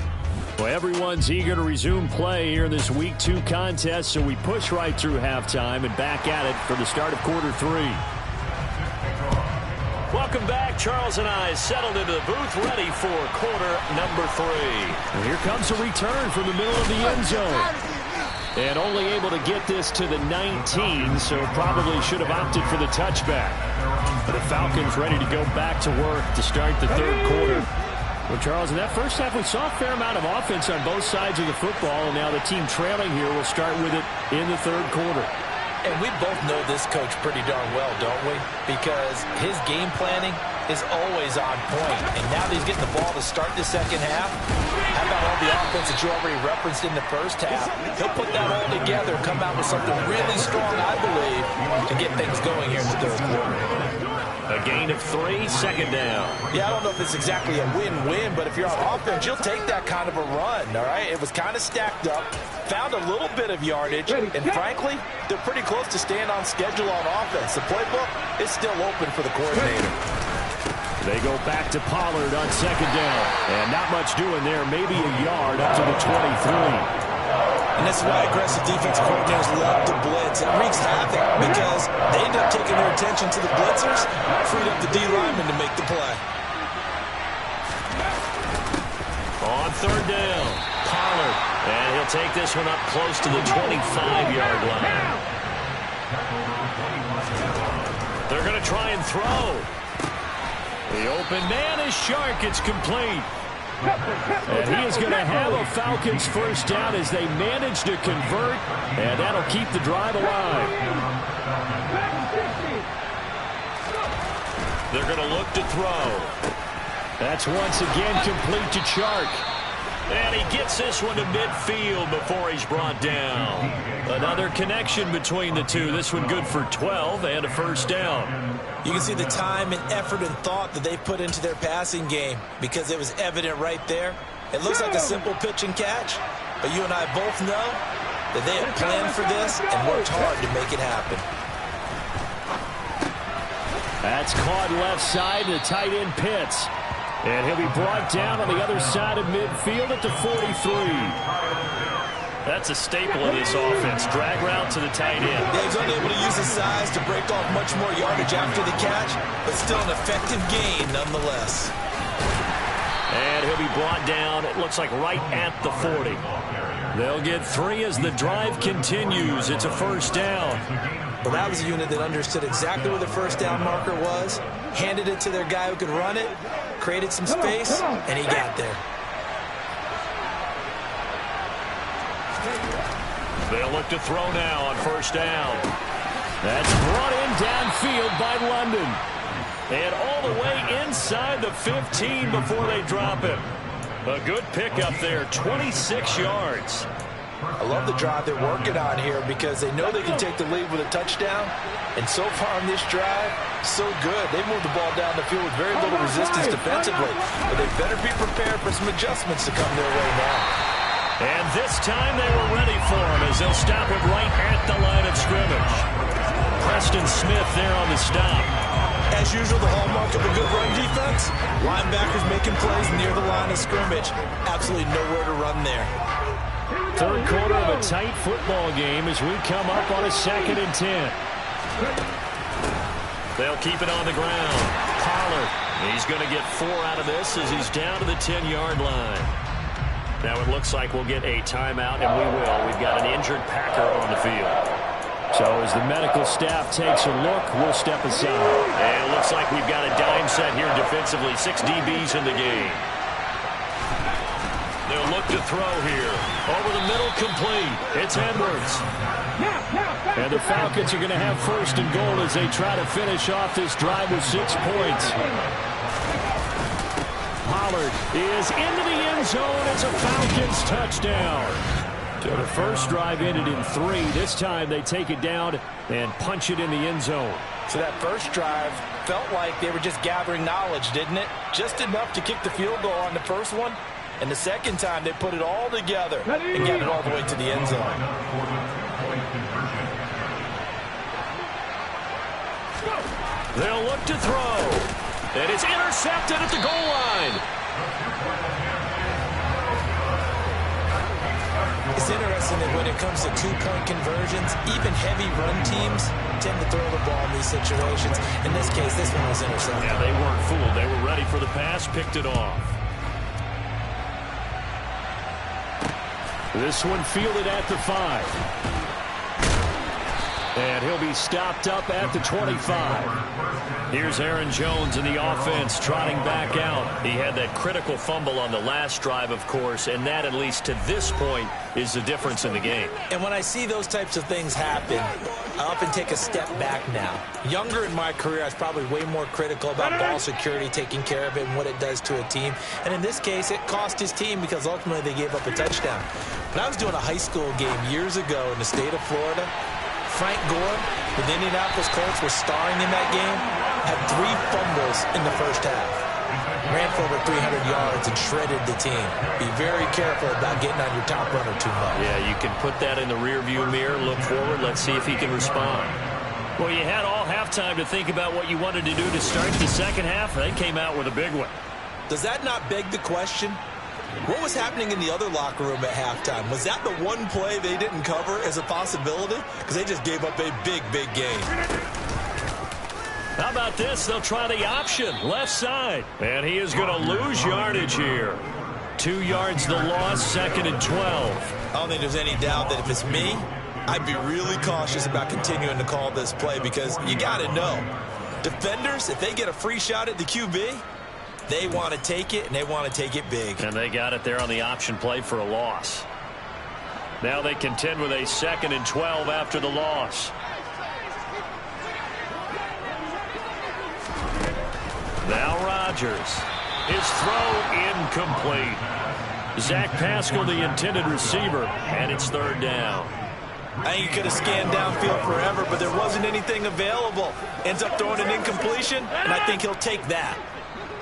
Speaker 1: Well, everyone's eager to resume play here in this Week 2 contest, so we push right through halftime and back at it for the start of quarter 3. Welcome back. Charles and I settled into the booth, ready for quarter number 3. And here comes a return from the middle of the end zone. And only able to get this to the 19, so probably should have opted for the touchback. But the Falcons ready to go back to work to start the 3rd quarter. Well, Charles, in that first half, we saw a fair amount of offense on both sides of the football, and now the team trailing here will start with it in the 3rd quarter.
Speaker 2: And we both know this coach pretty darn well, don't we? Because his game planning is always on point. And now that he's getting the ball to start the second half, how about all the offense that you already referenced in the first half? He'll put that all together, come out with something really strong, I believe, to get things going here in the 3rd quarter.
Speaker 1: A gain of 3, 2nd down.
Speaker 2: Yeah, I don't know if it's exactly a win-win, but if you're on offense, you'll take that kind of a run, all right? It was kind of stacked up, found a little bit of yardage, and frankly, they're pretty close to staying on schedule on offense. The playbook is still open for the coordinator.
Speaker 1: They go back to Pollard on 2nd down. And not much doing there, maybe a yard up to the 23.
Speaker 2: And that's why aggressive defensive coordinators love to blitz. It wreaks havoc because they end up taking their attention to the blitzers, freed up the D-lineman to make the play.
Speaker 1: On 3rd down, Pollard. And he'll take this one up close to the 25-yard line. They're going to try and throw. The open man is Shark. It's complete. And he is going to have a Falcons first down as they manage to convert, and that'll keep the drive alive. They're going to look to throw. That's once again complete to Chark. And he gets this one to midfield before he's brought down. Another connection between the two. This one good for 12 and a first down.
Speaker 2: You can see the time and effort and thought that they put into their passing game because it was evident right there. It looks like a simple pitch and catch, but you and I both know that they have planned for this and worked hard to make it happen.
Speaker 1: That's caught left side, the tight end Pitts. And he'll be brought down on the other side of midfield at the 43. That's a staple of this offense. Drag route to the tight end.
Speaker 2: Yeah, he's only able to use his size to break off much more yardage after the catch, but still an effective gain nonetheless.
Speaker 1: And he'll be brought down, it looks like right at the 40. They'll get 3 as the drive continues. It's a first down.
Speaker 2: Well, that was a unit that understood exactly where the first down marker was, handed it to their guy who could run it, created some space, and he got there.
Speaker 1: They'll look to throw now on first down. That's brought in downfield by London. And all the way inside the 15 before they drop him. A good pickup there, 26 yards.
Speaker 2: I love the drive they're working on here because they know they can take the lead with a touchdown. And so far on this drive, so good. They moved the ball down the field with very little resistance defensively. But they better be prepared for some adjustments to come their way now.
Speaker 1: And this time they were ready for him as they'll stop him right at the line of scrimmage. Preston Smith there on the stop.
Speaker 2: As usual, the hallmark of a good run defense, linebackers making plays near the line of scrimmage. Absolutely nowhere to run there.
Speaker 1: Third quarter of a tight football game as we come up on a 2nd and 10. They'll keep it on the ground. Pollard, he's going to get 4 out of this as he's down to the 10-yard line. Now it looks like we'll get a timeout, and we will. We've got an injured Packer on the field. So as the medical staff takes a look, we'll step aside. And it looks like we've got a dime set here defensively. 6 DBs in the game. They'll look to throw here. Over the middle, complete. It's Edwards. And the Falcons are going to have 1st and goal as they try to finish off this drive with 6 points. Pollard is into the end zone. It's a Falcons touchdown. So the first drive ended in 3. This time they take it down and punch it in the end zone.
Speaker 2: So that first drive felt like they were just gathering knowledge, didn't it? Just enough to kick the field goal on the first one. And the second time they put it all together and got it all the way to the end zone.
Speaker 1: They'll look to throw. And it's intercepted at the goal line.
Speaker 2: It's interesting that when it comes to 2-point conversions, even heavy run teams tend to throw the ball in these situations. In this case, this one was intercepted.
Speaker 1: Yeah, they weren't fooled. They were ready for the pass, picked it off. This one fielded at the 5. And he'll be stopped up at the 25. Here's Aaron Jones in the offense trotting back out. He had that critical fumble on the last drive, of course, and that, at least to this point, is the difference in the game.
Speaker 2: And when I see those types of things happen, I often take a step back now. Younger in my career, I was probably way more critical about ball security, taking care of it, and what it does to a team. And in this case, it cost his team because ultimately they gave up a touchdown. When I was doing a high school game years ago in the state of Florida, Frank Gore, with the Indianapolis Colts, was starring in that game, had 3 fumbles in the first half. Ran for over 300 yards and shredded the team. Be very careful about getting on your top runner too much.
Speaker 1: Yeah, you can put that in the rearview mirror, look forward, let's see if he can respond. Well, you had all halftime to think about what you wanted to do to start the second half. They came out with a big one.
Speaker 2: Does that not beg the question? What was happening in the other locker room at halftime? Was that the one play they didn't cover as a possibility? Because they just gave up a big, big gain.
Speaker 1: How about this? They'll try the option, left side. And he is going to lose yardage here. 2 yards the loss, 2nd and 12.
Speaker 2: I don't think there's any doubt that if it's me, I'd be really cautious about continuing to call this play because you got to know, defenders, if they get a free shot at the QB, they want to take it, and they want to take it big.
Speaker 1: And they got it there on the option play for a loss. Now they contend with a 2nd and 12 after the loss. Now Rodgers. His throw incomplete. Zach Pascal, the intended receiver, and it's third down.
Speaker 2: I think he could have scanned downfield forever, but there wasn't anything available. Ends up throwing an incompletion, and I think he'll take that.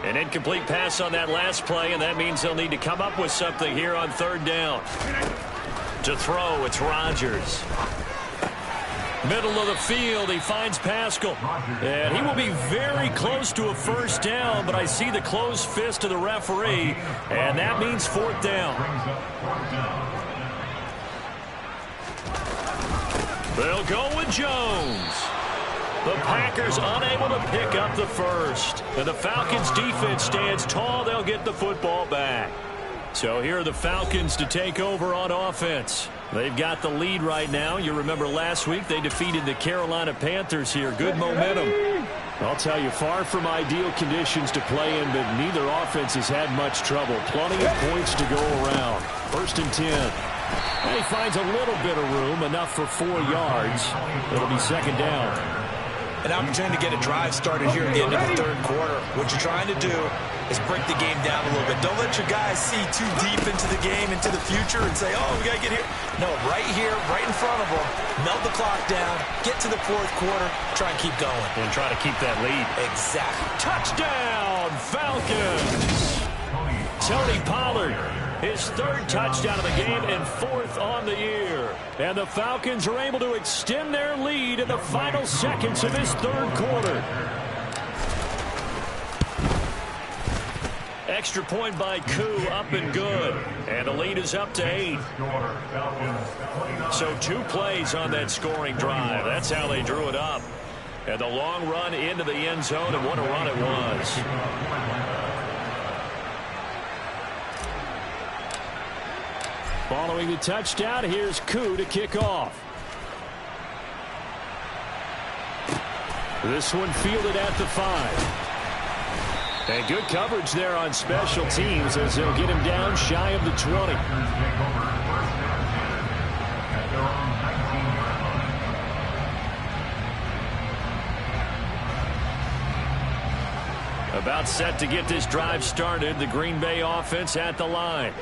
Speaker 1: An incomplete pass on that last play, and that means he'll need to come up with something here on third down. To throw, it's Rodgers. Middle of the field, he finds Pascal. And he will be very close to a first down, but I see the closed fist of the referee, and that means fourth down. They'll go with Jones. The Packers unable to pick up the first. And the Falcons defense stands tall. They'll get the football back. So here are the Falcons to take over on offense. They've got the lead right now. You remember last week they defeated the Carolina Panthers here. Good momentum. I'll tell you, far from ideal conditions to play in, but neither offense has had much trouble. Plenty of points to go around. First and 10. And he finds a little bit of room, enough for 4 yards. It'll be second down.
Speaker 2: An opportunity to get a drive started here at the end of the third quarter. What you're trying to do is break the game down a little bit. Don't let your guys see too deep into the game, into the future, and say, oh, we got to get here. No, right here, right in front of them, melt the clock down, get to the fourth quarter, try and keep going.
Speaker 1: And try to keep that lead.
Speaker 2: Exactly.
Speaker 1: Touchdown, Falcons! Tony Pollard, his third touchdown of the game and fourth on the year. And the Falcons are able to extend their lead in the final seconds of this third quarter. Extra point by Koo, up and good. And the lead is up to 8. So 2 plays on that scoring drive. That's how they drew it up. And the long run into the end zone, and what a run it was. Following the touchdown, here's Koo to kick off. This one fielded at the 5. And good coverage there on special teams as they'll get him down shy of the 20. About set to get this drive started, the Green Bay offense at the line.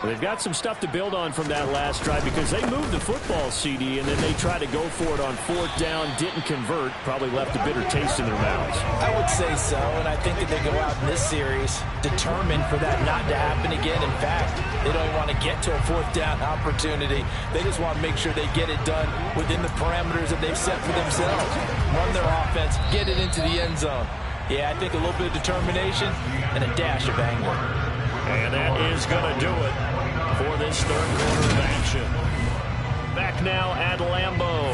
Speaker 1: They've got some stuff to build on from that last drive because they moved the football, CD, and then they tried to go for it on fourth down, didn't convert, probably left a bitter taste in their mouths.
Speaker 2: I would say so, and I think that they go out in this series determined for that not to happen again. In fact, they don't even want to get to a fourth down opportunity. They just want to make sure they get it done within the parameters that they've set for themselves. Run their offense, get it into the end zone. Yeah, I think a little bit of determination and a dash of anger.
Speaker 1: And that is going to do it for this third quarter of action. Back now at Lambeau.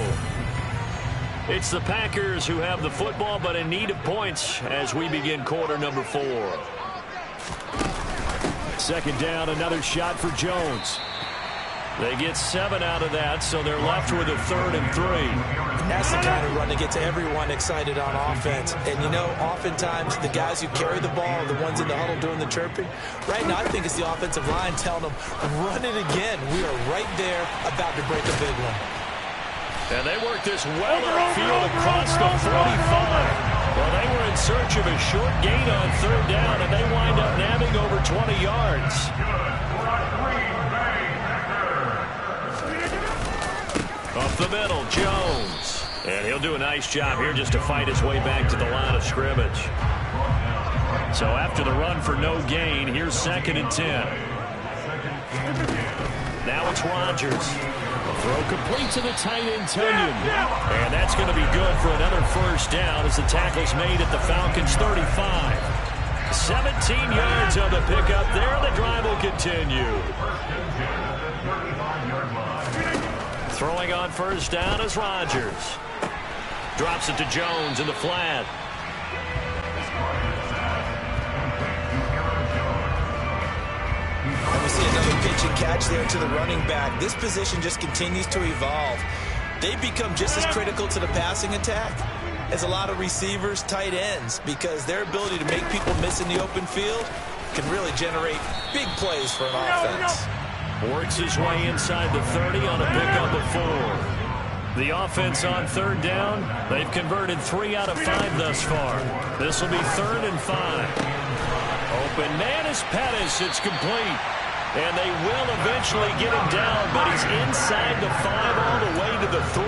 Speaker 1: It's the Packers who have the football, but in need of points as we begin quarter number 4. Second down, another shot for Jones. They get 7 out of that, so they're left with a 3rd and 3.
Speaker 2: That's the kind of run that gets everyone excited on offense. And, you know, oftentimes the guys who carry the ball are the ones in the huddle doing the chirping. Right now, I think it's the offensive line telling them, run it again. We are right there about to break a big one.
Speaker 1: And they work this well upfield across the 45. Well, they were in search of a short gain on third down, and they wind up nabbing over 20 yards. Up the middle, Jones. And he'll do a nice job here just to fight his way back to the line of scrimmage. So after the run for no gain, here's 2nd and 10. Now it's Rodgers. The throw complete to the tight end, Tunyon. And that's going to be good for another first down as the tackle's made at the Falcons' 35. 17 yards on the pickup there. The drive will continue. Throwing on first down is Rodgers. Drops it to Jones in the flat.
Speaker 2: And we see another pitch and catch there to the running back. This position just continues to evolve. They become just as critical to the passing attack as a lot of receivers, tight ends, because their ability to make people miss in the open field can really generate big plays for an offense.
Speaker 1: Works his way inside the 30 on a pickup of 4. The offense on third down, they've converted 3 out of 5 thus far. This will be 3rd and 5. Open man is Pettis. It's complete. And they will eventually get him down, but he's inside the 5 all the way to the 3.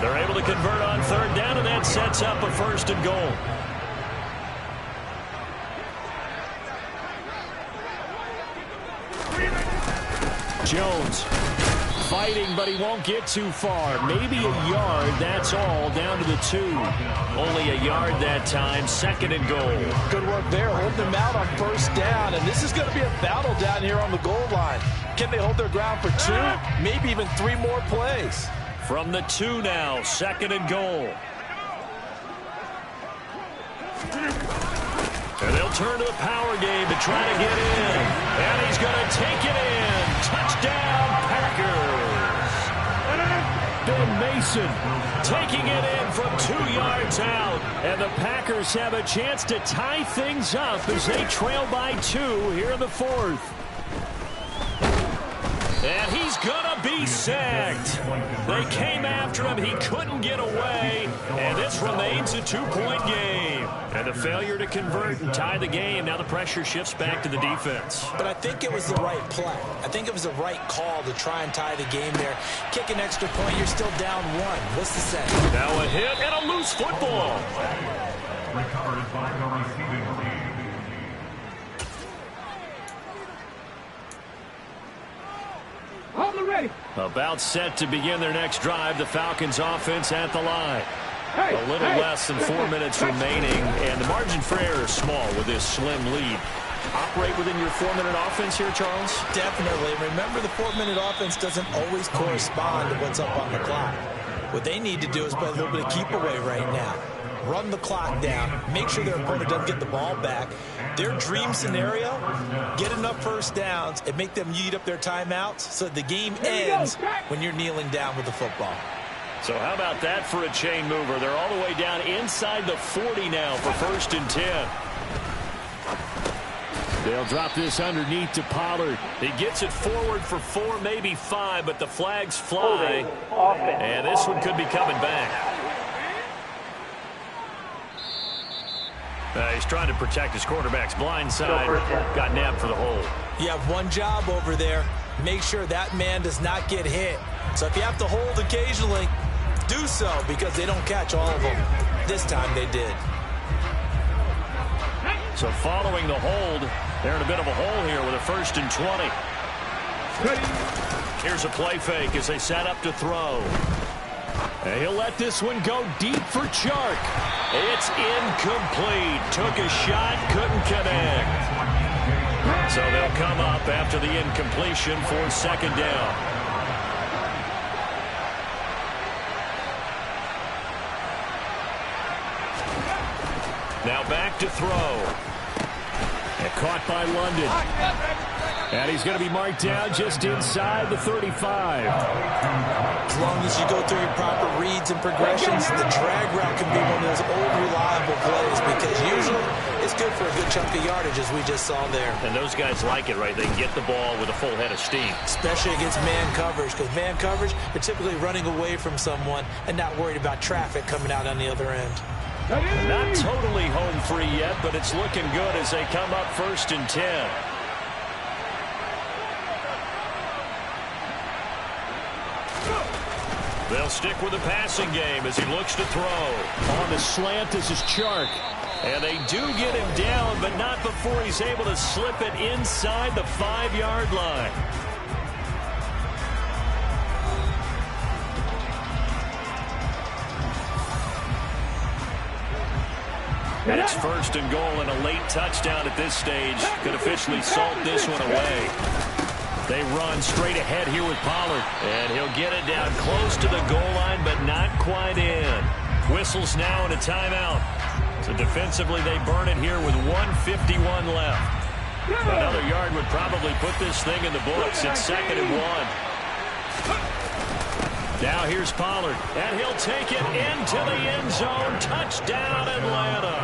Speaker 1: They're able to convert on 3rd down, and that sets up a 1st and goal. Jones fighting, but he won't get too far. Maybe a yard, that's all, down to the 2. Only a yard that time, 2nd and goal.
Speaker 4: Good work there, holding them out on 1st down, and this is going to be a battle down here on the goal line. Can they hold their ground for 2, maybe even 3 more plays?
Speaker 1: From the 2 now, 2nd and goal. And they'll turn to the power game to try to get in. And he's going to take it in. Touchdown, Packers. Ben Mason taking it in from 2 yards out. And the Packers have a chance to tie things up as they trail by 2 here in the 4th. And he's going to be sacked. They came after him. He couldn't get away. And this remains a 2-point game. And the failure to convert and tie the game. Now the pressure shifts back to the defense.
Speaker 2: But I think it was the right play. I think it was the right call to try and tie the game there. Kick an extra point, you're still down 1. What's the sense?
Speaker 1: Now a hit and a loose football.
Speaker 9: Recovered by the receiving team.
Speaker 3: Ready.
Speaker 1: About set to begin their next drive. The Falcons offense at the line. A little less than 4 minutes remaining, and the margin for error is small with this slim lead. Operate within your 4-minute offense here, Charles?
Speaker 2: Definitely. Remember, the 4-minute offense doesn't always correspond to what's up on the clock. What they need to do is play a little bit of keep away right now. Run the clock down, make sure their opponent doesn't get the ball back. Their dream scenario, get enough 1st downs and make them eat up their timeouts so the game ends when you're kneeling down with the football.
Speaker 1: So how about that for a chain mover? They're all the way down inside the 40 now for 1st and 10. They'll drop this underneath to Pollard. He gets it forward for 4, maybe 5, but the flags fly. And this one could be coming back. He's trying to protect his quarterback's blind side. Got nabbed for the hold.
Speaker 2: You have one job over there. Make sure that man does not get hit. So if you have to hold occasionally, do so, because they don't catch all of them. This time they did.
Speaker 1: So following the hold, they're in a bit of a hole here with a 1st and 20. Here's a play fake as they set up to throw. And he'll let this one go deep for Chark. It's incomplete. Took a shot, couldn't connect. So they'll come up after the incompletion for 2nd down. Now back to throw. And caught by London. And he's going to be marked down just inside the 35.
Speaker 2: As long as you go through your proper reads and progressions, the drag route can be one of those old reliable plays, because usually it's good for a good chunk of yardage, as we just saw there.
Speaker 1: And those guys like it, right? They can get the ball with a full head of steam.
Speaker 2: Especially against man coverage, because man coverage, they're typically running away from someone and not worried about traffic coming out on the other end.
Speaker 1: Not totally home free yet, but it's looking good as they come up 1st and 10. They'll stick with the passing game as he looks to throw. On the slant, this is Chark. And they do get him down, but not before he's able to slip it inside the 5-yard line. And it's 1st and goal, and a late touchdown at this stage could officially salt this one away. They run straight ahead here with Pollard. And he'll get it down close to the goal line, but not quite in. Whistles now and a timeout. So defensively, they burn it here with 1:51 left. Another yard would probably put this thing in the books. It's 2nd and 1. Now here's Pollard, and he'll take it into the end zone. Touchdown, Atlanta.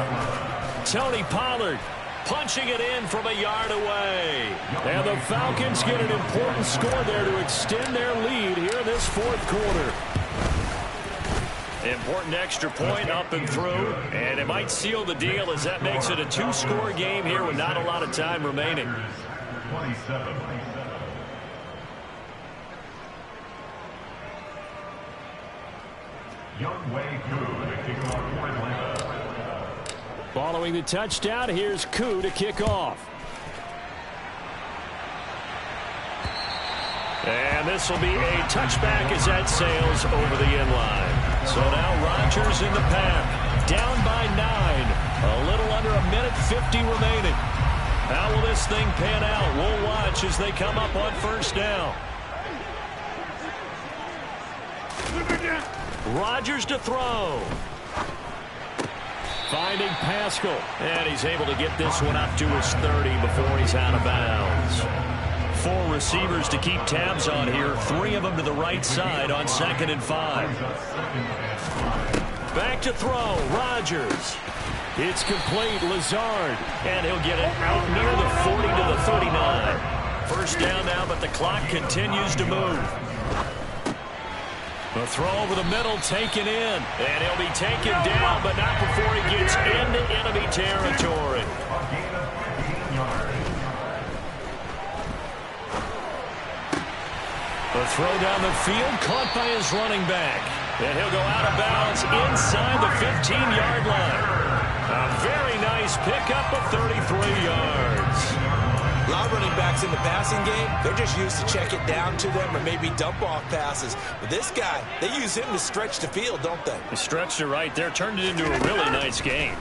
Speaker 1: Tony Pollard punching it in from a yard away. And the Falcons get an important score there to extend their lead here in this 4th quarter. Important extra point up and through, and it might seal the deal as that makes it a 2-score game here with not a lot of time remaining.
Speaker 9: 27. Youngwei Koo to kick off for Atlanta.
Speaker 1: Following the touchdown, here's Koo to kick off. And this will be a touchback as that sails over the end line. So now Rodgers in the pack, down by 9. A little under a minute 50 remaining. How will this thing pan out? We'll watch as they come up on first down. Rodgers to throw. Finding Pascal. And he's able to get this one up to his 30 before he's out of bounds. 4 receivers to keep tabs on here. 3 of them to the right side on 2nd and 5. Back to throw. Rodgers. It's complete. Lazard. And he'll get it out near the 40 to the 39. First down now, but the clock continues to move. The throw over the middle taken in. And he'll be taken down, but not before he gets into enemy territory. The throw down the field, caught by his running back. And he'll go out of bounds inside the 15-yard line. A very nice pickup of 33 yards.
Speaker 2: A lot of running backs in the passing game, they're just used to check it down to them or maybe dump off passes. But this guy, they use him to stretch the field, don't they?
Speaker 1: He stretched it right there, turned it into a really nice game.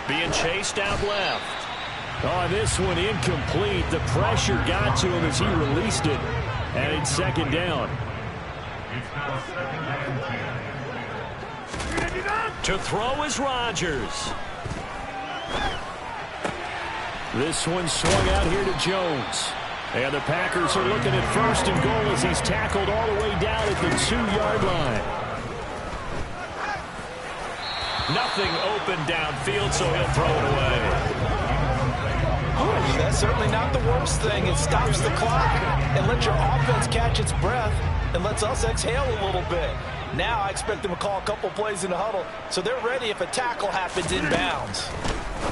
Speaker 1: Being chased out left. Oh, this one incomplete. The pressure got to him as he released it. And it's 2nd down.
Speaker 9: It's now 2nd and 10.
Speaker 1: To throw is Rodgers. This one swung out here to Jones. And the Packers are looking at 1st and goal as he's tackled all the way down at the 2-yard line. Nothing open downfield, so he'll throw it away.
Speaker 4: That's certainly not the worst thing. It stops the clock and lets your offense catch its breath and lets us exhale a little bit. Now I expect them to call a couple plays in the huddle so they're ready if a tackle happens inbounds.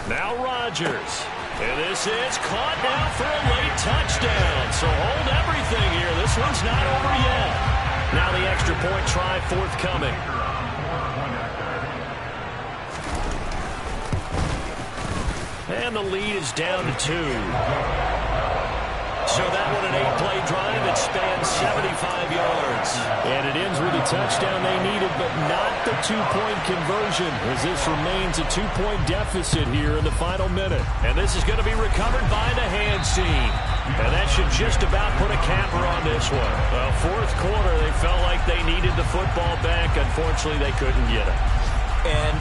Speaker 1: Now Rodgers. And this is caught now for a late touchdown. So hold everything here. This one's not over yet. Now the extra point try forthcoming. And the lead is down to 2. So that one an 8-play drive that spans 75 yards. And it ends with a touchdown they needed, but not the 2-point conversion, as this remains a 2-point deficit here in the final minute. And this is going to be recovered by the hands team. And that should just about put a capper on this one. Well, 4th quarter, they felt like they needed the football back. Unfortunately, they couldn't get it.
Speaker 2: And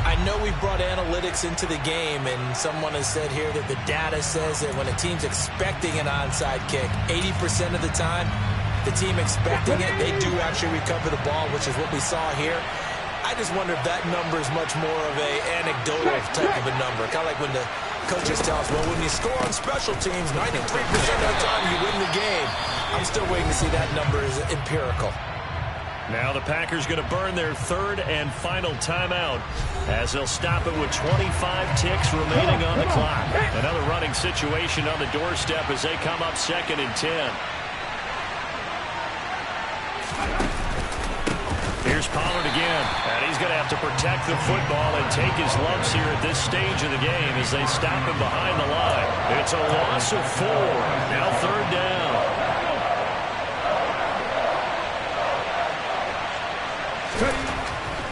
Speaker 2: I know we brought analytics into the game, and someone has said here that the data says that when a team's expecting an onside kick, 80% of the time, the team expecting it, they do actually recover the ball, which is what we saw here. I just wonder if that number is much more of a anecdotal type of a number. Kind of like when the coaches tell us, well, when you score on special teams, 93% of the time you win the game. I'm still waiting to see that number is empirical.
Speaker 1: Now the Packers going to burn their 3rd and final timeout as they'll stop it with 25 ticks remaining on the clock. Another running situation on the doorstep as they come up 2nd and 10. Here's Pollard again, and he's going to have to protect the football and take his lumps here at this stage of the game as they stop him behind the line. It's a loss of 4. Now 3rd down.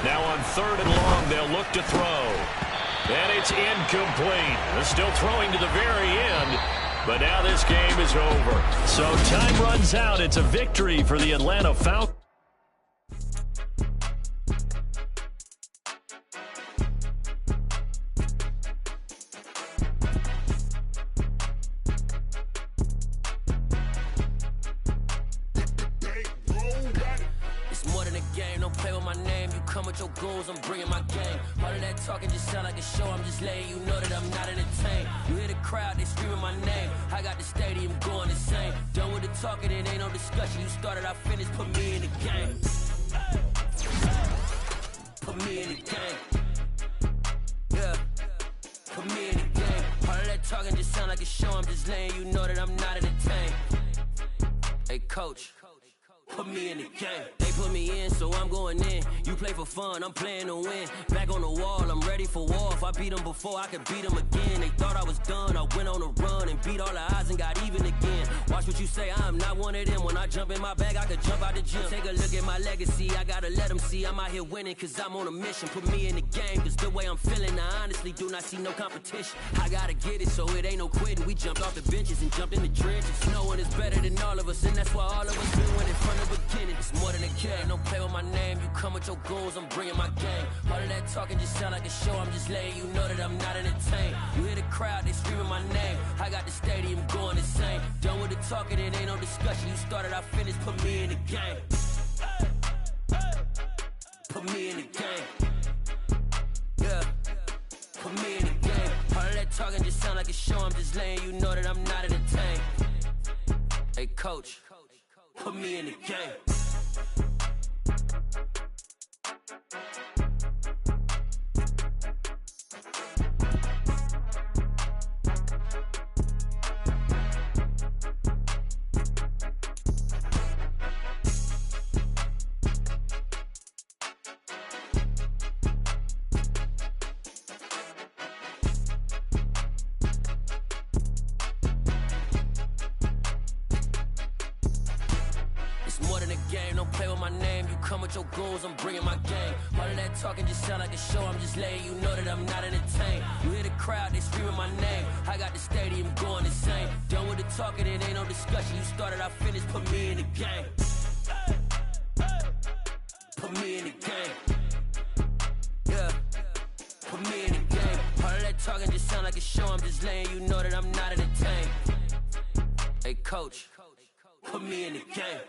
Speaker 1: Now on 3rd and long, they'll look to throw. And it's incomplete. They're still throwing to the very end, but now this game is over. So time runs out. It's a victory for the Atlanta Falcons.
Speaker 10: I'm bringing my game. All of that talking just sound like a show. I'm just letting you know that I'm not entertained. You hear the crowd, they screaming my name. I got the stadium going insane. Done with the talking, it ain't no discussion. You started, I finished, put me in the game. Put me in the game. Yeah. Put me in the game. All of that talking just sound like a show. I'm just letting you know that I'm not entertained. Hey, coach. Put me in the game. They put me in, so I'm going in. You play for fun, I'm playing to win. Back on the wall, I'm ready for war. If I beat them before, I could beat them again. They thought I was done, I went on a run and beat all the odds and got even again. Watch what you say, I'm not one of them. When I jump in my bag, I could jump out the gym. Take a look at my legacy, I gotta let them see I'm out here winning, cause I'm on a mission. Put me in the game, cause the way I'm feeling, I honestly do not see no competition. I gotta get it, so it ain't no quitting. We jumped off the benches and jumped in the trenches. No one is better than all of us, and that's why all of us been winning from the beginning. It's more than a game, don't play with my name. You come with your goons, I'm bringing my game. All of that talking just sound like a show, I'm just letting you know that I'm not entertained. You hear the crowd, they screaming my name. I got the stadium going insane. Done with the talking, it ain't no discussion. You started, I finished, put me in the game. Put me in the game. Yeah, put me in the game. All of that talking just sound like a show, I'm just letting you know that I'm not entertained. Hey coach, put me in the game. Your goals, I'm bringing my game. All of that talking just sound like a show, I'm just letting you know that I'm not entertained. You hear the crowd, they screaming my name. I got the stadium going insane. Done with the talking, it ain't no discussion. You started, I finished, put me in the game. Put me in the game. Yeah, put me in the game. All of that talking just sound like a show, I'm just letting you know that I'm not entertained. Hey coach, put me in the game.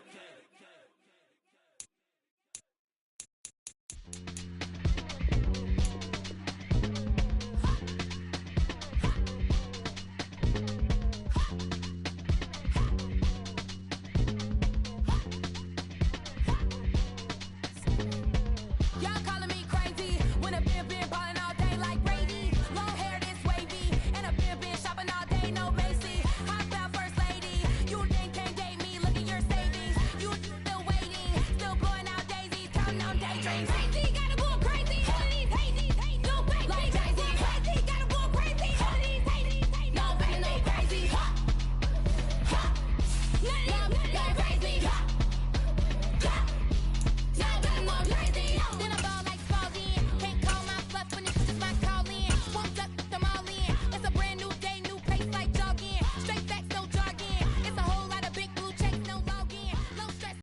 Speaker 11: Let it